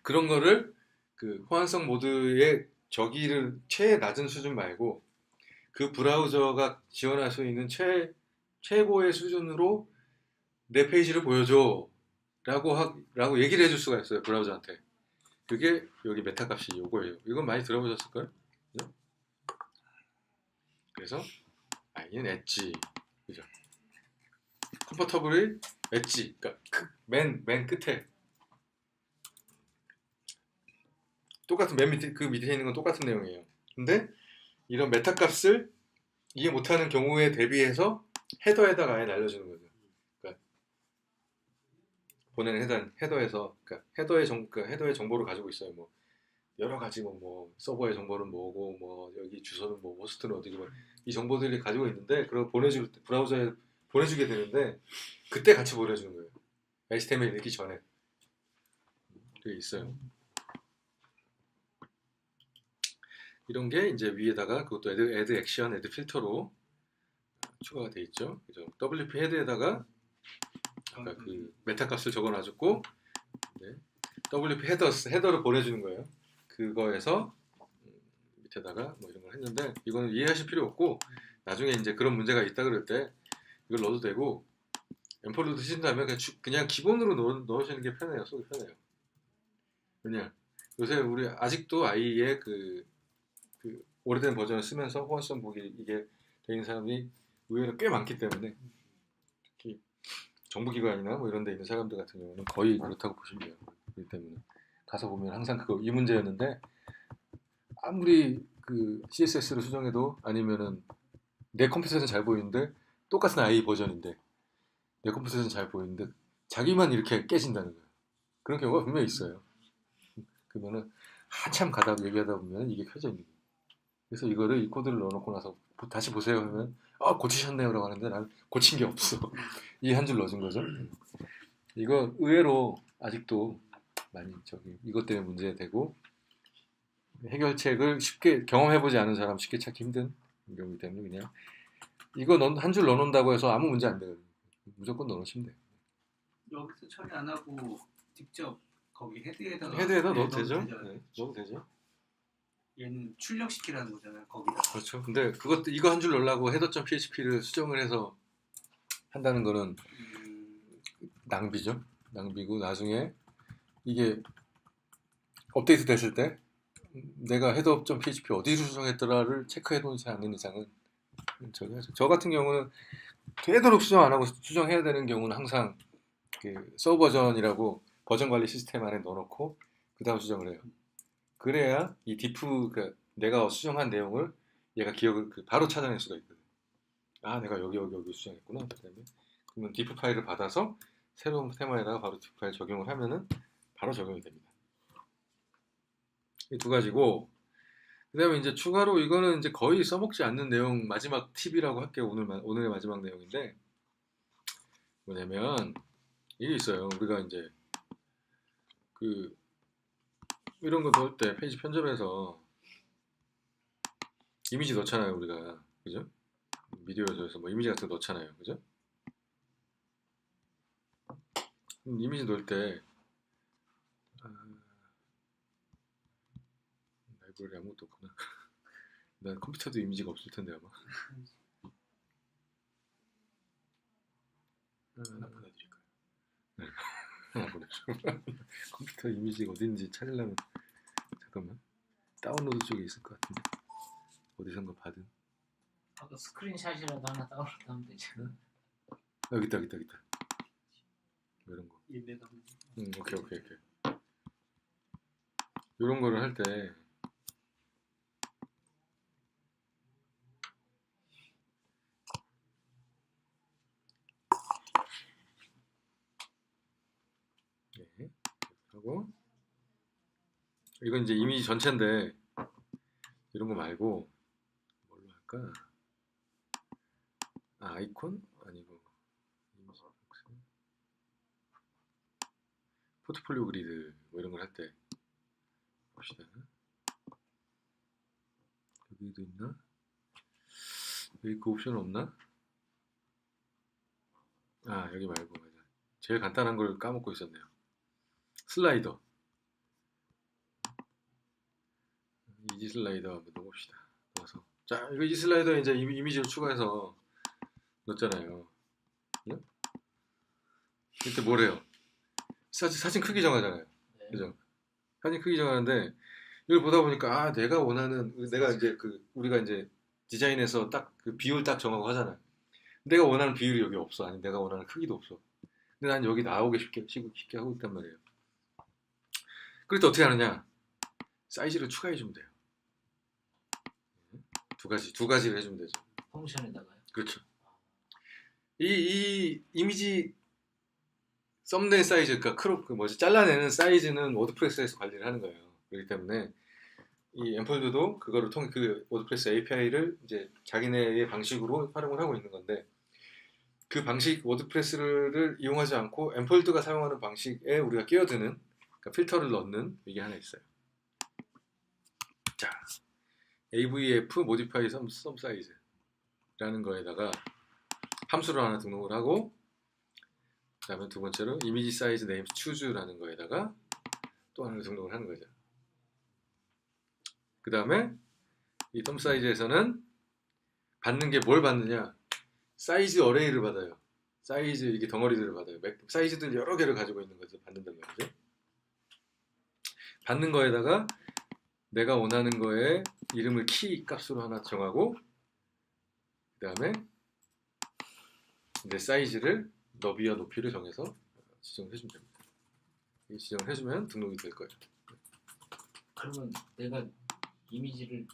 그런 거를 그 호환성 모드의 저기를 최 낮은 수준 말고 그 브라우저가 지원할 수 있는 최고의 수준으로 내 페이지를 보여줘 라고 얘기를 해줄 수가 있어요. 브라우저한테. 그게 여기 메타 값이 요거예요. 이건 많이 들어보셨을까요? 그죠? 그래서 I는 엣지 그죠? 컴포터블이 엣지 그러니까 맨 끝에 똑같은 맨 밑에 그 밑에 있는 건 똑같은 내용이에요. 근데 이런 메타 값을 이해 못하는 경우에 대비해서 헤더에다가 아예 날려주는 거죠. 그러니까 보내는 헤더에서 그러니까 헤더의 정보를 가지고 있어요. 뭐 여러 가지 뭐 서버의 정보는 뭐고 뭐 여기 주소는 뭐 호스트는 어디고 뭐 이 정보들이 가지고 있는데 그걸 브라우저에 보내주게 되는데 그때 같이 보내주는 거예요. HTML 읽기 전에 그게 있어요. 이런 게 이제 위에다가 그것도 애드 액션, 애드 필터로 추가가 돼 있죠. 그죠? WP 헤드에다가 아까 그 메타 값을 적어놔줬고 네. WP 헤더를 보내주는 거예요. 그거에서 밑에다가 뭐 이런 걸 했는데 이거는 이해하실 필요 없고 나중에 이제 그런 문제가 있다 그럴 때 이걸 넣어도 되고 엠폴로드 쓰신다면 그냥 기본으로 넣으시는 게 편해요. 쏘기 편해요. 왜냐 요새 우리 아직도 IE의 그 오래된 버전을 쓰면서 호환성 보기 이게 되는 사람이 의외로 꽤 많기 때문에 특히 정부기관이나 뭐 이런 데 있는 사람들 같은 경우는 거의 그렇다고 보시면 돼요. 그렇기 때문에 가서 보면 항상 이 문제였는데 아무리 그 CSS로 수정해도 아니면은 내 컴퓨터에서는 잘 보이는데 똑같은 IE 버전인데 내 컴퓨터에서는 잘 보이는데 자기만 이렇게 깨진다는 거예요. 그런 경우가 분명히 있어요. 그러면은 한참 얘기하다 보면 이게 켜져 있는 거예요. 그래서 이 코드를 넣어놓고 나서 다시 보세요 하면 고치셨네요 라고 하는데 난 고친 게 없어. 이 한 줄 넣어준 거죠. 이거 의외로 아직도 많이 이것 때문에 문제되고 해결책을 쉽게 경험해보지 않은 사람 쉽게 찾기 힘든 경우이기 때문에 그냥 이거 한 줄 넣어놓는다고 해서 아무 문제 안 되거든요. 무조건 넣어놓으시면 돼요. 여기서 처리 안 하고 직접 거기 헤드에다가 넣어도 되죠? 네, 넣어도 되죠. 얘는 출력시키라는 거잖아요. 거기다. 그렇죠. 근데 이거 한 줄 넣으려고 header.php를 수정을 해서 한다는 거는 낭비죠. 낭비고 나중에 이게 업데이트 됐을 때 내가 header.php 어디로 수정했더라를 체크해 놓지 않는 이상은 저 같은 경우는 되도록 수정 안 하고 수정해야 되는 경우는 항상 그 서브 버전이라고 버전 관리 시스템 안에 넣어놓고 그 다음 수정을 해요. 그래야 이 디프 내가 수정한 내용을 얘가 기억을 바로 찾아낼 수가 있거든. 내가 여기 수정했구나. 그러면 디프 파일을 받아서 새로운 테마에다가 바로 디프 파일 적용을 하면은 바로 적용이 됩니다. 이 두 가지고 그다음에 이제 추가로 이거는 이제 거의 써먹지 않는 내용 마지막 팁이라고 할게요. 오늘의 마지막 내용인데 뭐냐면 이게 있어요. 우리가 이제 이런 거 넣을 때 페이지 편집해서 이미지 넣잖아요. 우리가 그죠? 미디어에서 뭐 이미지 같은 거 넣잖아요. 그죠? 이미지 넣을 때 라이브러리 아무것도 없구나. 난 컴퓨터도 이미지가 없을 텐데 아마. 하나 보내드릴까요? 네. 하나 보내줘. 컴퓨터 이미지가 어딘지 찾으려면 잠깐만 다운로드 쪽에 있을 것 같은데. 어디선가 받은. 아까 스크린샷이라도 하나 다운로드하면 되잖아. 여기 있다. 이런 거. 인내가 오케이. 이런 거를 할 때 네, 하고 이건 이제 이미지 전체인데 이런 거 말고 뭘로 할까? 아이콘 아니고 이미지 박스. 포트폴리오 그리드 뭐 이런 걸 할 때 봅시다. 여기도 있나? 여기 그 옵션 없나? 여기 말고 맞아. 제일 간단한 걸 까먹고 있었네요. 슬라이더. 이지 슬라이더 한번 넣어봅시다. 넣어서 자 이거 이지 슬라이더 이제 이미지를 추가해서 넣었잖아요. 네? 이때 뭐래요? 사진 크기 정하잖아요. 네. 그죠? 사진 크기 정하는데 이걸 보다 보니까 내가 원하는 내가 이제 우리가 이제 디자인에서 딱 그 비율 딱 정하고 하잖아요. 내가 원하는 비율이 여기 없어. 아니 내가 원하는 크기도 없어. 근데 난 여기 나오게 쉽게 하고 있단 말이에요. 그럴 때 어떻게 하느냐? 사이즈를 추가해 주면 돼요. 두 가지를 해주면 되죠. 펑션에다가요. 그렇죠. 이 이미지 썸네일 사이즈, 그러니까 잘라내는 사이즈는 워드프레스에서 관리를 하는 거예요. 그렇기 때문에 이 엠폴드도 그거를 통해 그 워드프레스 API를 이제 자기네의 방식으로 활용을 하고 있는 건데 그 방식 워드프레스를 이용하지 않고 엠폴드가 사용하는 방식에 우리가 끼어드는 그러니까 필터를 넣는 이게 하나 있어요. 자, AVF modify some size라는 거에다가 함수를 하나 등록을 하고 그 다음에 두 번째로 이미지 사이즈 네임 choose라는 거에다가 또 하나를 등록을 하는 거죠. 그 다음에 이 텀 사이즈에서는 받는 게 뭘 받느냐? 사이즈 어레이를 받아요. 사이즈 이게 덩어리들을 받아요. 사이즈들 여러 개를 가지고 있는 것을 받는단 말이죠. 받는 거에다가 내가 원하는 거에 이름을 키 값으로 하나 정하고 그 다음에 이제 사이즈를 너비와 높이를 정해서 지정을 해주면 됩니다. 이 지정을 해주면 등록이 될 거예요. 그러면 내가 이미지를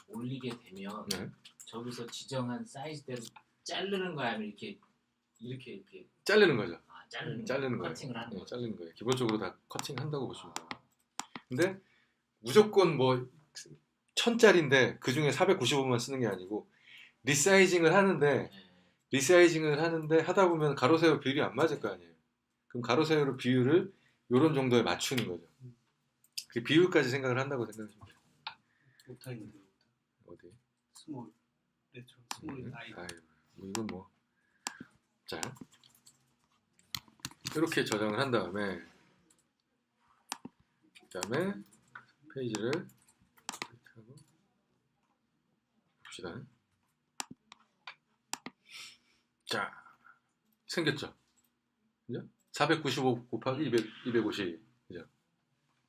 올리게 되면 네. 저기서 지정한 사이즈대로 자르는 거야 아니면 이렇게 자르는 거죠. 자르는 거예요. 커팅을 하는 거야. 자르는 거예요. 기본적으로 다 커팅 한다고 보시면 돼요. 근데 무조건 뭐 1000짜리인데 그 중에 495만 쓰는 게 아니고 리사이징을 하는데 하다 보면 가로 세로 비율이 안 맞을 거 아니에요. 그럼 가로 세로 비율을 이런 정도에 맞추는 거죠. 그 비율까지 생각을 한다고 생각하시면 돼요. 못하겠는데 어디? 스몰 레트로 스몰 아이 이건 뭐 자 이렇게 저장을 한 다음에 페이지를 하고 봅시다. 자 생겼죠? 그죠? 495 곱하기 250 그죠?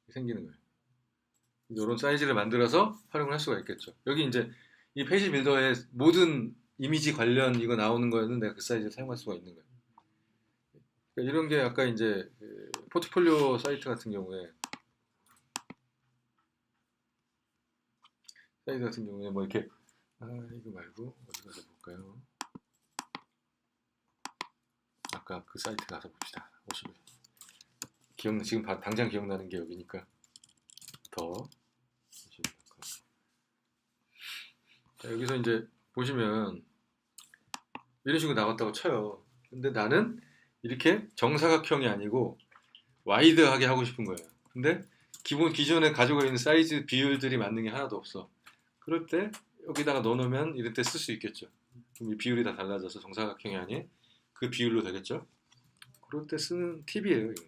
생기는 거예요. 이런 사이즈를 만들어서 활용을 할 수가 있겠죠. 여기 이제 이 페이지 빌더의 모든 이미지 관련 이거 나오는 거에는 내가 그 사이즈를 사용할 수가 있는 거예요. 그러니까 이런 게 아까 이제 포트폴리오 사이트 같은 경우에 뭐 이렇게 이거 말고 어디 가서 볼까요? 아까 그 사이트 가서 봅시다. 50일. 지금 당장 기억나는 게 여기니까 더 자, 여기서 이제 보시면 이런 식으로 나왔다고 쳐요. 근데 나는 이렇게 정사각형이 아니고 와이드하게 하고 싶은 거예요. 근데 기존에 가지고 있는 사이즈 비율들이 맞는 게 하나도 없어. 그럴 때 여기다가 넣어놓으면 이럴 때 쓸 수 있겠죠. 그럼 이 비율이 다 달라져서 정사각형이 아닌 그 비율로 되겠죠. 그럴 때 쓰는 팁이에요. 이거.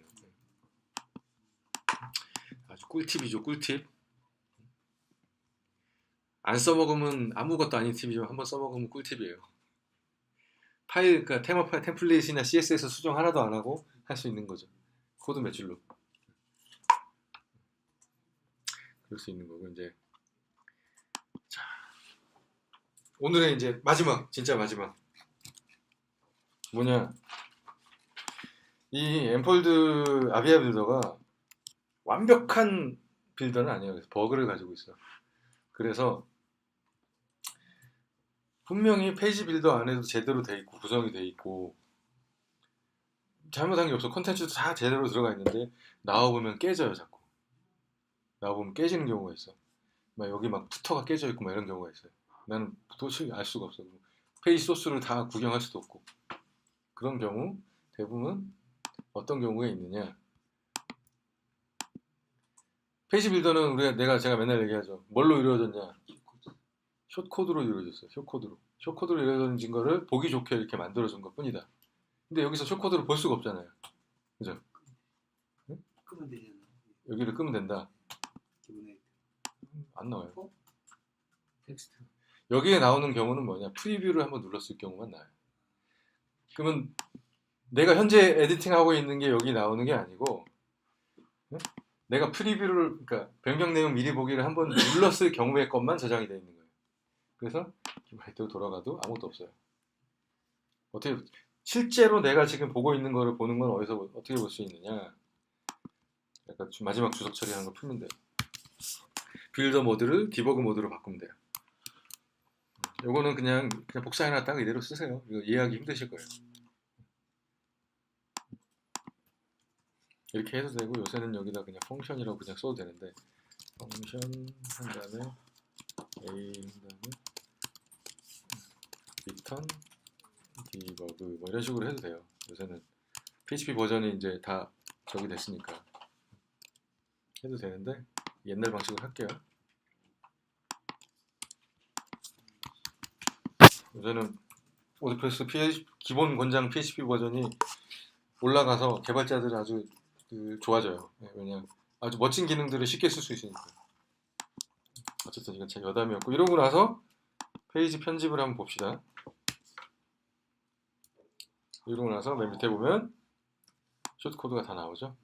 아주 꿀팁이죠. 꿀팁. 안 써먹으면 아무것도 아닌 팁이지만 한번 써먹으면 꿀팁이에요. 그러니까 테마 파일, 템플릿이나 CSS 수정 하나도 안 하고 할 수 있는 거죠. 코드 몇 줄로. 그럴 수 있는 거고 이제 자 오늘의 이제 마지막, 진짜 마지막 뭐냐, 이 엠폴드 아비아 빌더가 완벽한 빌더는 아니에요. 그래서 버그를 가지고 있어. 그래서 분명히 페이지 빌더 안에도 제대로 돼 있고 구성이 돼 있고 잘못한 게 없어. 콘텐츠도 다 제대로 들어가 있는데 나와보면 깨져요. 자꾸 나와보면 깨지는 경우가 있어. 막 여기 막 푸터가 깨져 있고 막 이런 경우가 있어요. 나는 도저히 알 수가 없어. 페이지 소스를 다 구경할 수도 없고. 그런 경우 대부분 어떤 경우가 있느냐, 페이지 빌더는 제가 맨날 얘기하죠. 뭘로 이루어졌냐? 숏코드로 이루어졌어요. 숏코드로 이루어진 거를 보기 좋게 이렇게 만들어준 것 뿐이다. 근데 여기서 숏코드를 볼 수가 없잖아요. 그죠? 끄면 되잖아. 여기를 끄면 된다. 기본에 안 나와요. 텍스트. 여기에 나오는 경우는 뭐냐? 프리뷰를 한번 눌렀을 경우만 나와요. 그러면 내가 현재 에디팅하고 있는 게 여기 나오는 게 아니고, 응? 내가 프리뷰를, 그러니까 변경 내용 미리 보기를 한번 눌렀을 경우의 것만 저장이 되어 있는 거예요. 그래서 기본으로 돌아가도 아무것도 없어요. 어떻게 실제로 내가 지금 보고 있는 거를 보는 건 어떻게 볼 수 있느냐? 약간 마지막 주석 처리하는 거 풀면 돼요. 빌더 모드를 디버그 모드로 바꾸면 돼요. 요거는 그냥 복사해놨다가 이대로 쓰세요. 이거 이해하기 힘드실 거예요. 이렇게 해도 되고, 요새는 여기다 그냥 펑션이라고 그냥 써도 되는데, 펑션 한 다음에 A 한 다음에 return debug 뭐 이런 식으로 해도 돼요. 요새는 PHP 버전이 이제 다 저기 됐으니까 해도 되는데, 옛날 방식으로 할게요. 요새는 워드프레스 기본 권장 PHP 버전이 올라가서 개발자들이 아주 좋아져요. 왜냐면 아주 멋진 기능들을 쉽게 쓸 수 있으니까. 어쨌든 이건 제 여담이었고, 이러고 나서 페이지 편집을 한번 봅시다. 이러고 나서 맨 밑에 보면 숏코드가 다 나오죠.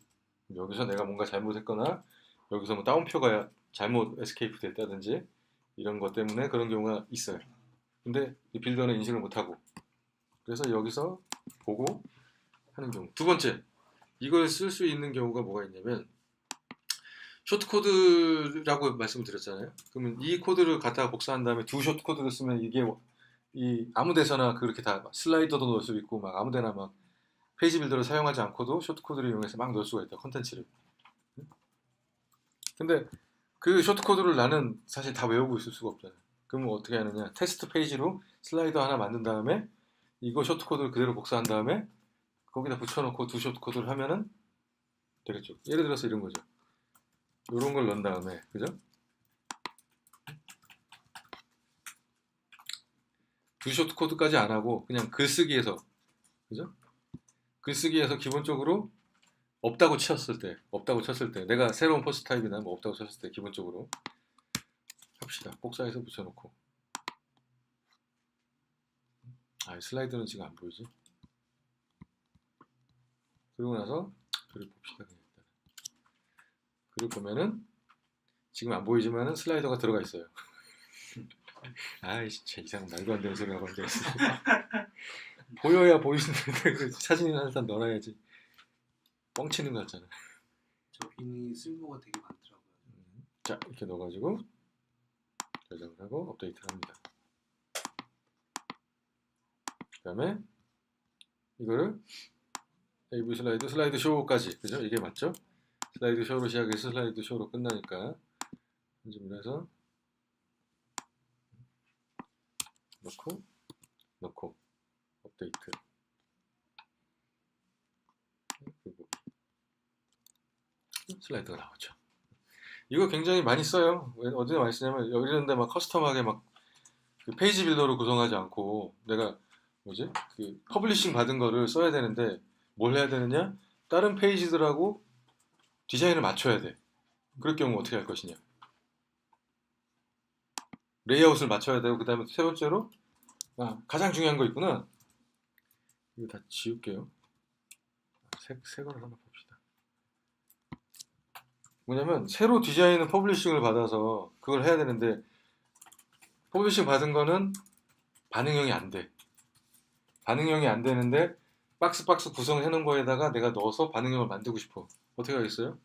여기서 내가 뭔가 잘못했거나 여기서 뭐 다운표가 잘못 에스케이프 됐다든지 이런 것 때문에 그런 경우가 있어요. 근데 이 빌더는 인식을 못하고, 그래서 여기서 보고 하는 경우. 두 번째, 이걸 쓸 수 있는 경우가 뭐가 있냐면, 숏코드라고 말씀을 드렸잖아요. 그러면 이 코드를 갖다가 복사한 다음에 두 숏코드를 쓰면 이게 아무 데서나 그렇게 다 슬라이더도 넣을 수 있고, 막 아무 데나 막 페이지 빌더를 사용하지 않고도 숏코드를 이용해서 막 넣을 수가 있다, 컨텐츠를. 근데 그 숏코드를 나는 사실 다 외우고 있을 수가 없잖아요. 그러면 어떻게 하느냐, 테스트 페이지로 슬라이더 하나 만든 다음에 이거 숏코드를 그대로 복사한 다음에 거기다 붙여놓고 두 숏코드를 하면은 되겠죠. 예를 들어서 이런 거죠. 이런 걸 넣은 다음에, 그죠? 두 숏코드까지 안 하고 그냥 글쓰기에서, 그죠? 글쓰기에서 기본적으로 없다고 쳤을 때 내가 새로운 포스트 타입이나 뭐 없다고 쳤을 때 기본적으로 합시다. 복사해서 붙여놓고. 슬라이드는 지금 안 보이지? 그러고 나서 글을 봅시다. 글을 보면은 지금 안 보이지만은 슬라이더가 들어가 있어요. 진짜 이상한 말도 안 되는 소리 하고 앉아있어. 보여야 보이는데 사진이나 일단 넣어야지. 뻥치는 거 같잖아. 저 기능이 쓸모가 되게 많더라고요. 자, 이렇게 넣어가지고 저장을 하고 업데이트를 합니다. 그 다음에 이거를 AV 슬라이드 쇼까지, 그죠? 이게 맞죠? 슬라이드 쇼로 시작해서 슬라이드 쇼로 끝나니까 편집을 해서 넣고 업데이트. 그리고 슬라이드가 나오죠. 이거 굉장히 많이 써요. 어디에 많이 쓰냐면 이런데 막 커스텀하게 막 그 페이지 빌더로 구성하지 않고, 내가 그 퍼블리싱 받은 거를 써야 되는데 뭘 해야 되느냐? 다른 페이지들하고 디자인을 맞춰야 돼. 그럴 경우 어떻게 할 것이냐? 레이아웃을 맞춰야 되고, 그 다음에 세 번째로 가장 중요한 거 있구나. 이거 다 지울게요. 새 거를 한번 봅시다. 뭐냐면 새로 디자인은 퍼블리싱을 받아서 그걸 해야 되는데, 퍼블리싱 받은 거는 반응형이 안 돼. 반응형이 안 되는데 박스 구성해 놓은 거에다가 내가 넣어서 반응형을 만들고 싶어. 어떻게 하겠어요?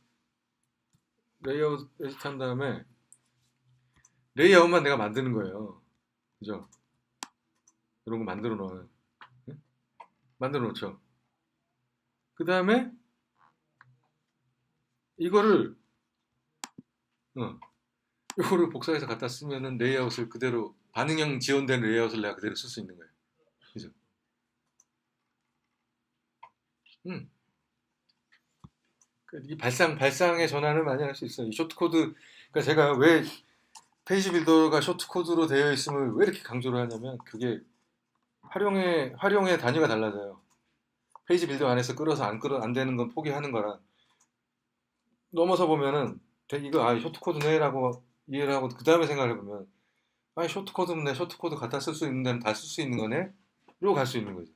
레이아웃 에디트 한 다음에 레이아웃만 내가 만드는 거예요. 그죠? 이런 거 만들어 놓아요. 네? 만들어 놓죠. 그 다음에 이거를 이거를 복사해서 갖다 쓰면은 레이아웃을 그대로 반응형 지원된 레이아웃을 내가 그대로 쓸 수 있는 거예요. 그죠? 이 발상의 전환을 많이 할 수 있어요. 이 쇼트코드, 그러니까 제가 왜 페이지 빌더가 쇼트코드로 되어 있음을 왜 이렇게 강조를 하냐면 그게 활용의 단위가 달라져요. 페이지 빌더 안에서 끌어서 안 되는 건 포기하는 거랑 넘어서 보면은 이거 쇼트코드네라고 이해를 하고 그 다음에 생각을 해보면 쇼트코드는 내 쇼트코드 갖다 쓸 수 있는 데는 다 쓸 수 있는 거네? 이러고 갈 수 있는 거죠.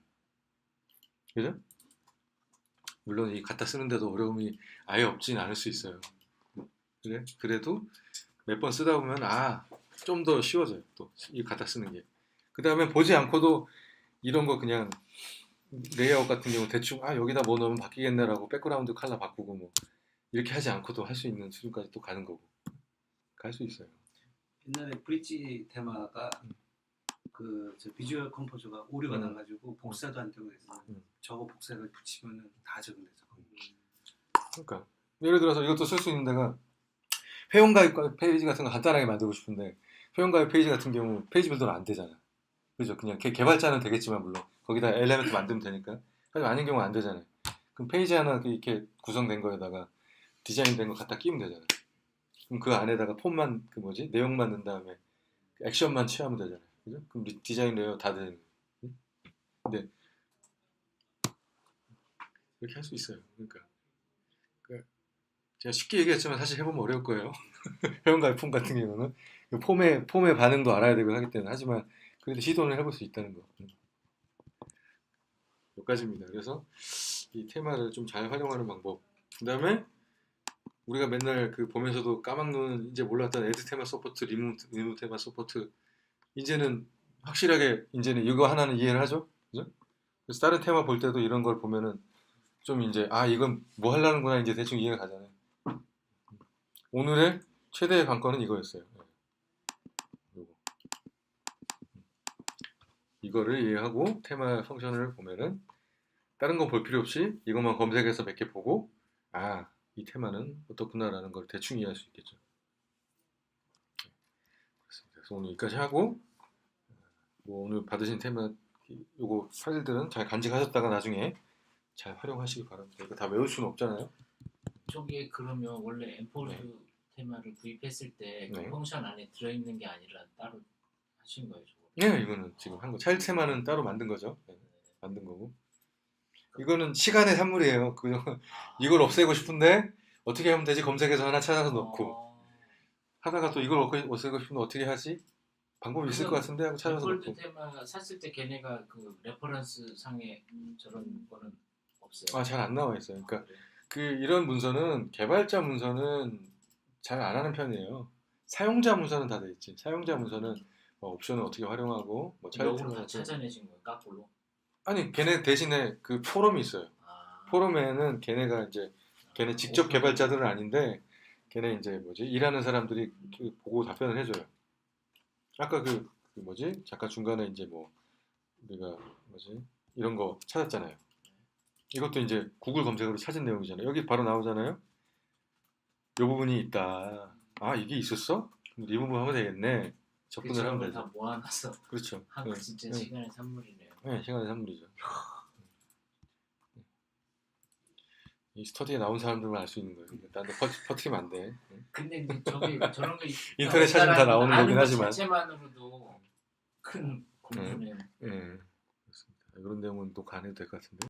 그죠? 물론 이 갖다 쓰는데도 어려움이 아예 없진 않을 수 있어요. 그래도 몇 번 쓰다 보면 좀 더 쉬워져요. 또 이 갖다 쓰는 게. 그 다음에 보지 않고도 이런 거 그냥 레이아웃 같은 경우 대충 여기다 뭐 넣으면 바뀌겠네라고 백그라운드 컬러 바꾸고 뭐 이렇게 하지 않고도 할 수 있는 수준까지 또 가는 거고 갈 수 있어요. 옛날에 브릿지 테마가 저 비주얼 컴포저가 오류가 나가지고 복사도 안 되고 해서 저거 복사를 붙이면은 다 적응돼서. 그러니까 예를 들어서 이것도 쓸 수 있는 데가 회원가입 페이지 같은 거 간단하게 만들고 싶은데 회원가입 페이지 같은 경우 페이지 빌더는 안 되잖아. 그죠? 그냥 개발자는 되겠지만 물론 거기다 엘리멘트 만들면 되니까. 하지만 아닌 경우는 안 되잖아요. 그럼 페이지 하나 이렇게 구성된 거에다가 디자인된 거 갖다 끼면 되잖아요. 그럼 그 안에다가 폼만 내용만 넣은 다음에 액션만 취하면 되잖아요. 그죠? 그럼 디자인 레이어 다 되는 거예요. 근데 이렇게 할 수 있어요. 그러니까 제가 쉽게 얘기했지만 사실 해보면 어려울 거예요. 회원가입 폼 같은 경우는 폼의 반응도 알아야 되고 하기 때문에 하지만 그래도 시도는 해볼 수 있다는 거. 여기까지입니다. 그래서 이 테마를 좀 잘 활용하는 방법. 그 다음에 우리가 맨날 보면서도 까막눈 이제 몰랐던 애드 테마 서포트, 리무브 테마 서포트 이제는 확실하게 이제는 이거 하나는 이해를 하죠. 그죠? 그래서 다른 테마 볼 때도 이런 걸 보면은 좀 이제 이건 뭐 하려는구나 이제 대충 이해가 가잖아요. 오늘의 최대의 관건은 이거였어요. 이거를 이해하고 테마 펑션을 보면은 다른 건 볼 필요 없이 이것만 검색해서 몇 개 보고 이 테마는 어떻구나라는 걸 대충 이해할 수 있겠죠. 그래서 오늘 여기까지 하고 오늘 받으신 테마 요거 파일들은 잘 간직하셨다가 나중에 잘 활용하시기 바랍니다. 이거 다 외울 수는 없잖아요. 저게 그러면 원래 엠폴드 테마를 구입했을 때 그 펑션 안에 들어있는 게 아니라 따로 하신 거예요? 저거? 네, 이거는 지금 한 거. 차일드 테마는 따로 만든 거죠. 만든 거고. 이거는 시간의 산물이에요. 이걸 없애고 싶은데 어떻게 하면 되지? 검색해서 하나 찾아서 넣고 하다가 또 이걸 없애고 싶으면 어떻게 하지? 방법이 있을 것 같은데 하고 찾아서 엠폴드 넣고. 테마 샀을 때 걔네가 레퍼런스 상에 저런 거는 없어요? 잘 안 나와 있어요. 그러니까 이런 문서는 개발자 문서는 잘 안 하는 편이에요. 사용자 문서는 다 돼 있지. 사용자 문서는 옵션을 어떻게 활용하고 역으로 다 찾아내신 거예요? 까꿀로? 아니 걔네 대신에 포럼이 있어요. 포럼에는 걔네 직접 개발자들은 아닌데 걔네 이제 일하는 사람들이 보고 답변을 해줘요. 아까 잠깐 중간에 이제 우리가 이런 거 찾았잖아요. 이것도 이제 구글 검색으로 찾은 내용이잖아요. 여기 바로 나오잖아요. 이 부분이 있다. 이게 있었어? 그럼 리무브 하면 되겠네. 접근을 하면 되죠. 다 모아놔서 그렇죠. 한 진짜 시간의 산물이네요. 네, 시간의 산물이죠. 이 스터디에 나온 사람들만 알 수 있는 거예요. 딴데 퍼뜨리면 안 돼. 근데 이제 저런 거 인터넷 찾으면 다 나오는 거긴 하지만. 자체만으로도 큰 공부네요. 그렇습니다. 이런 내용은 또 안 해도 될 것 같은데.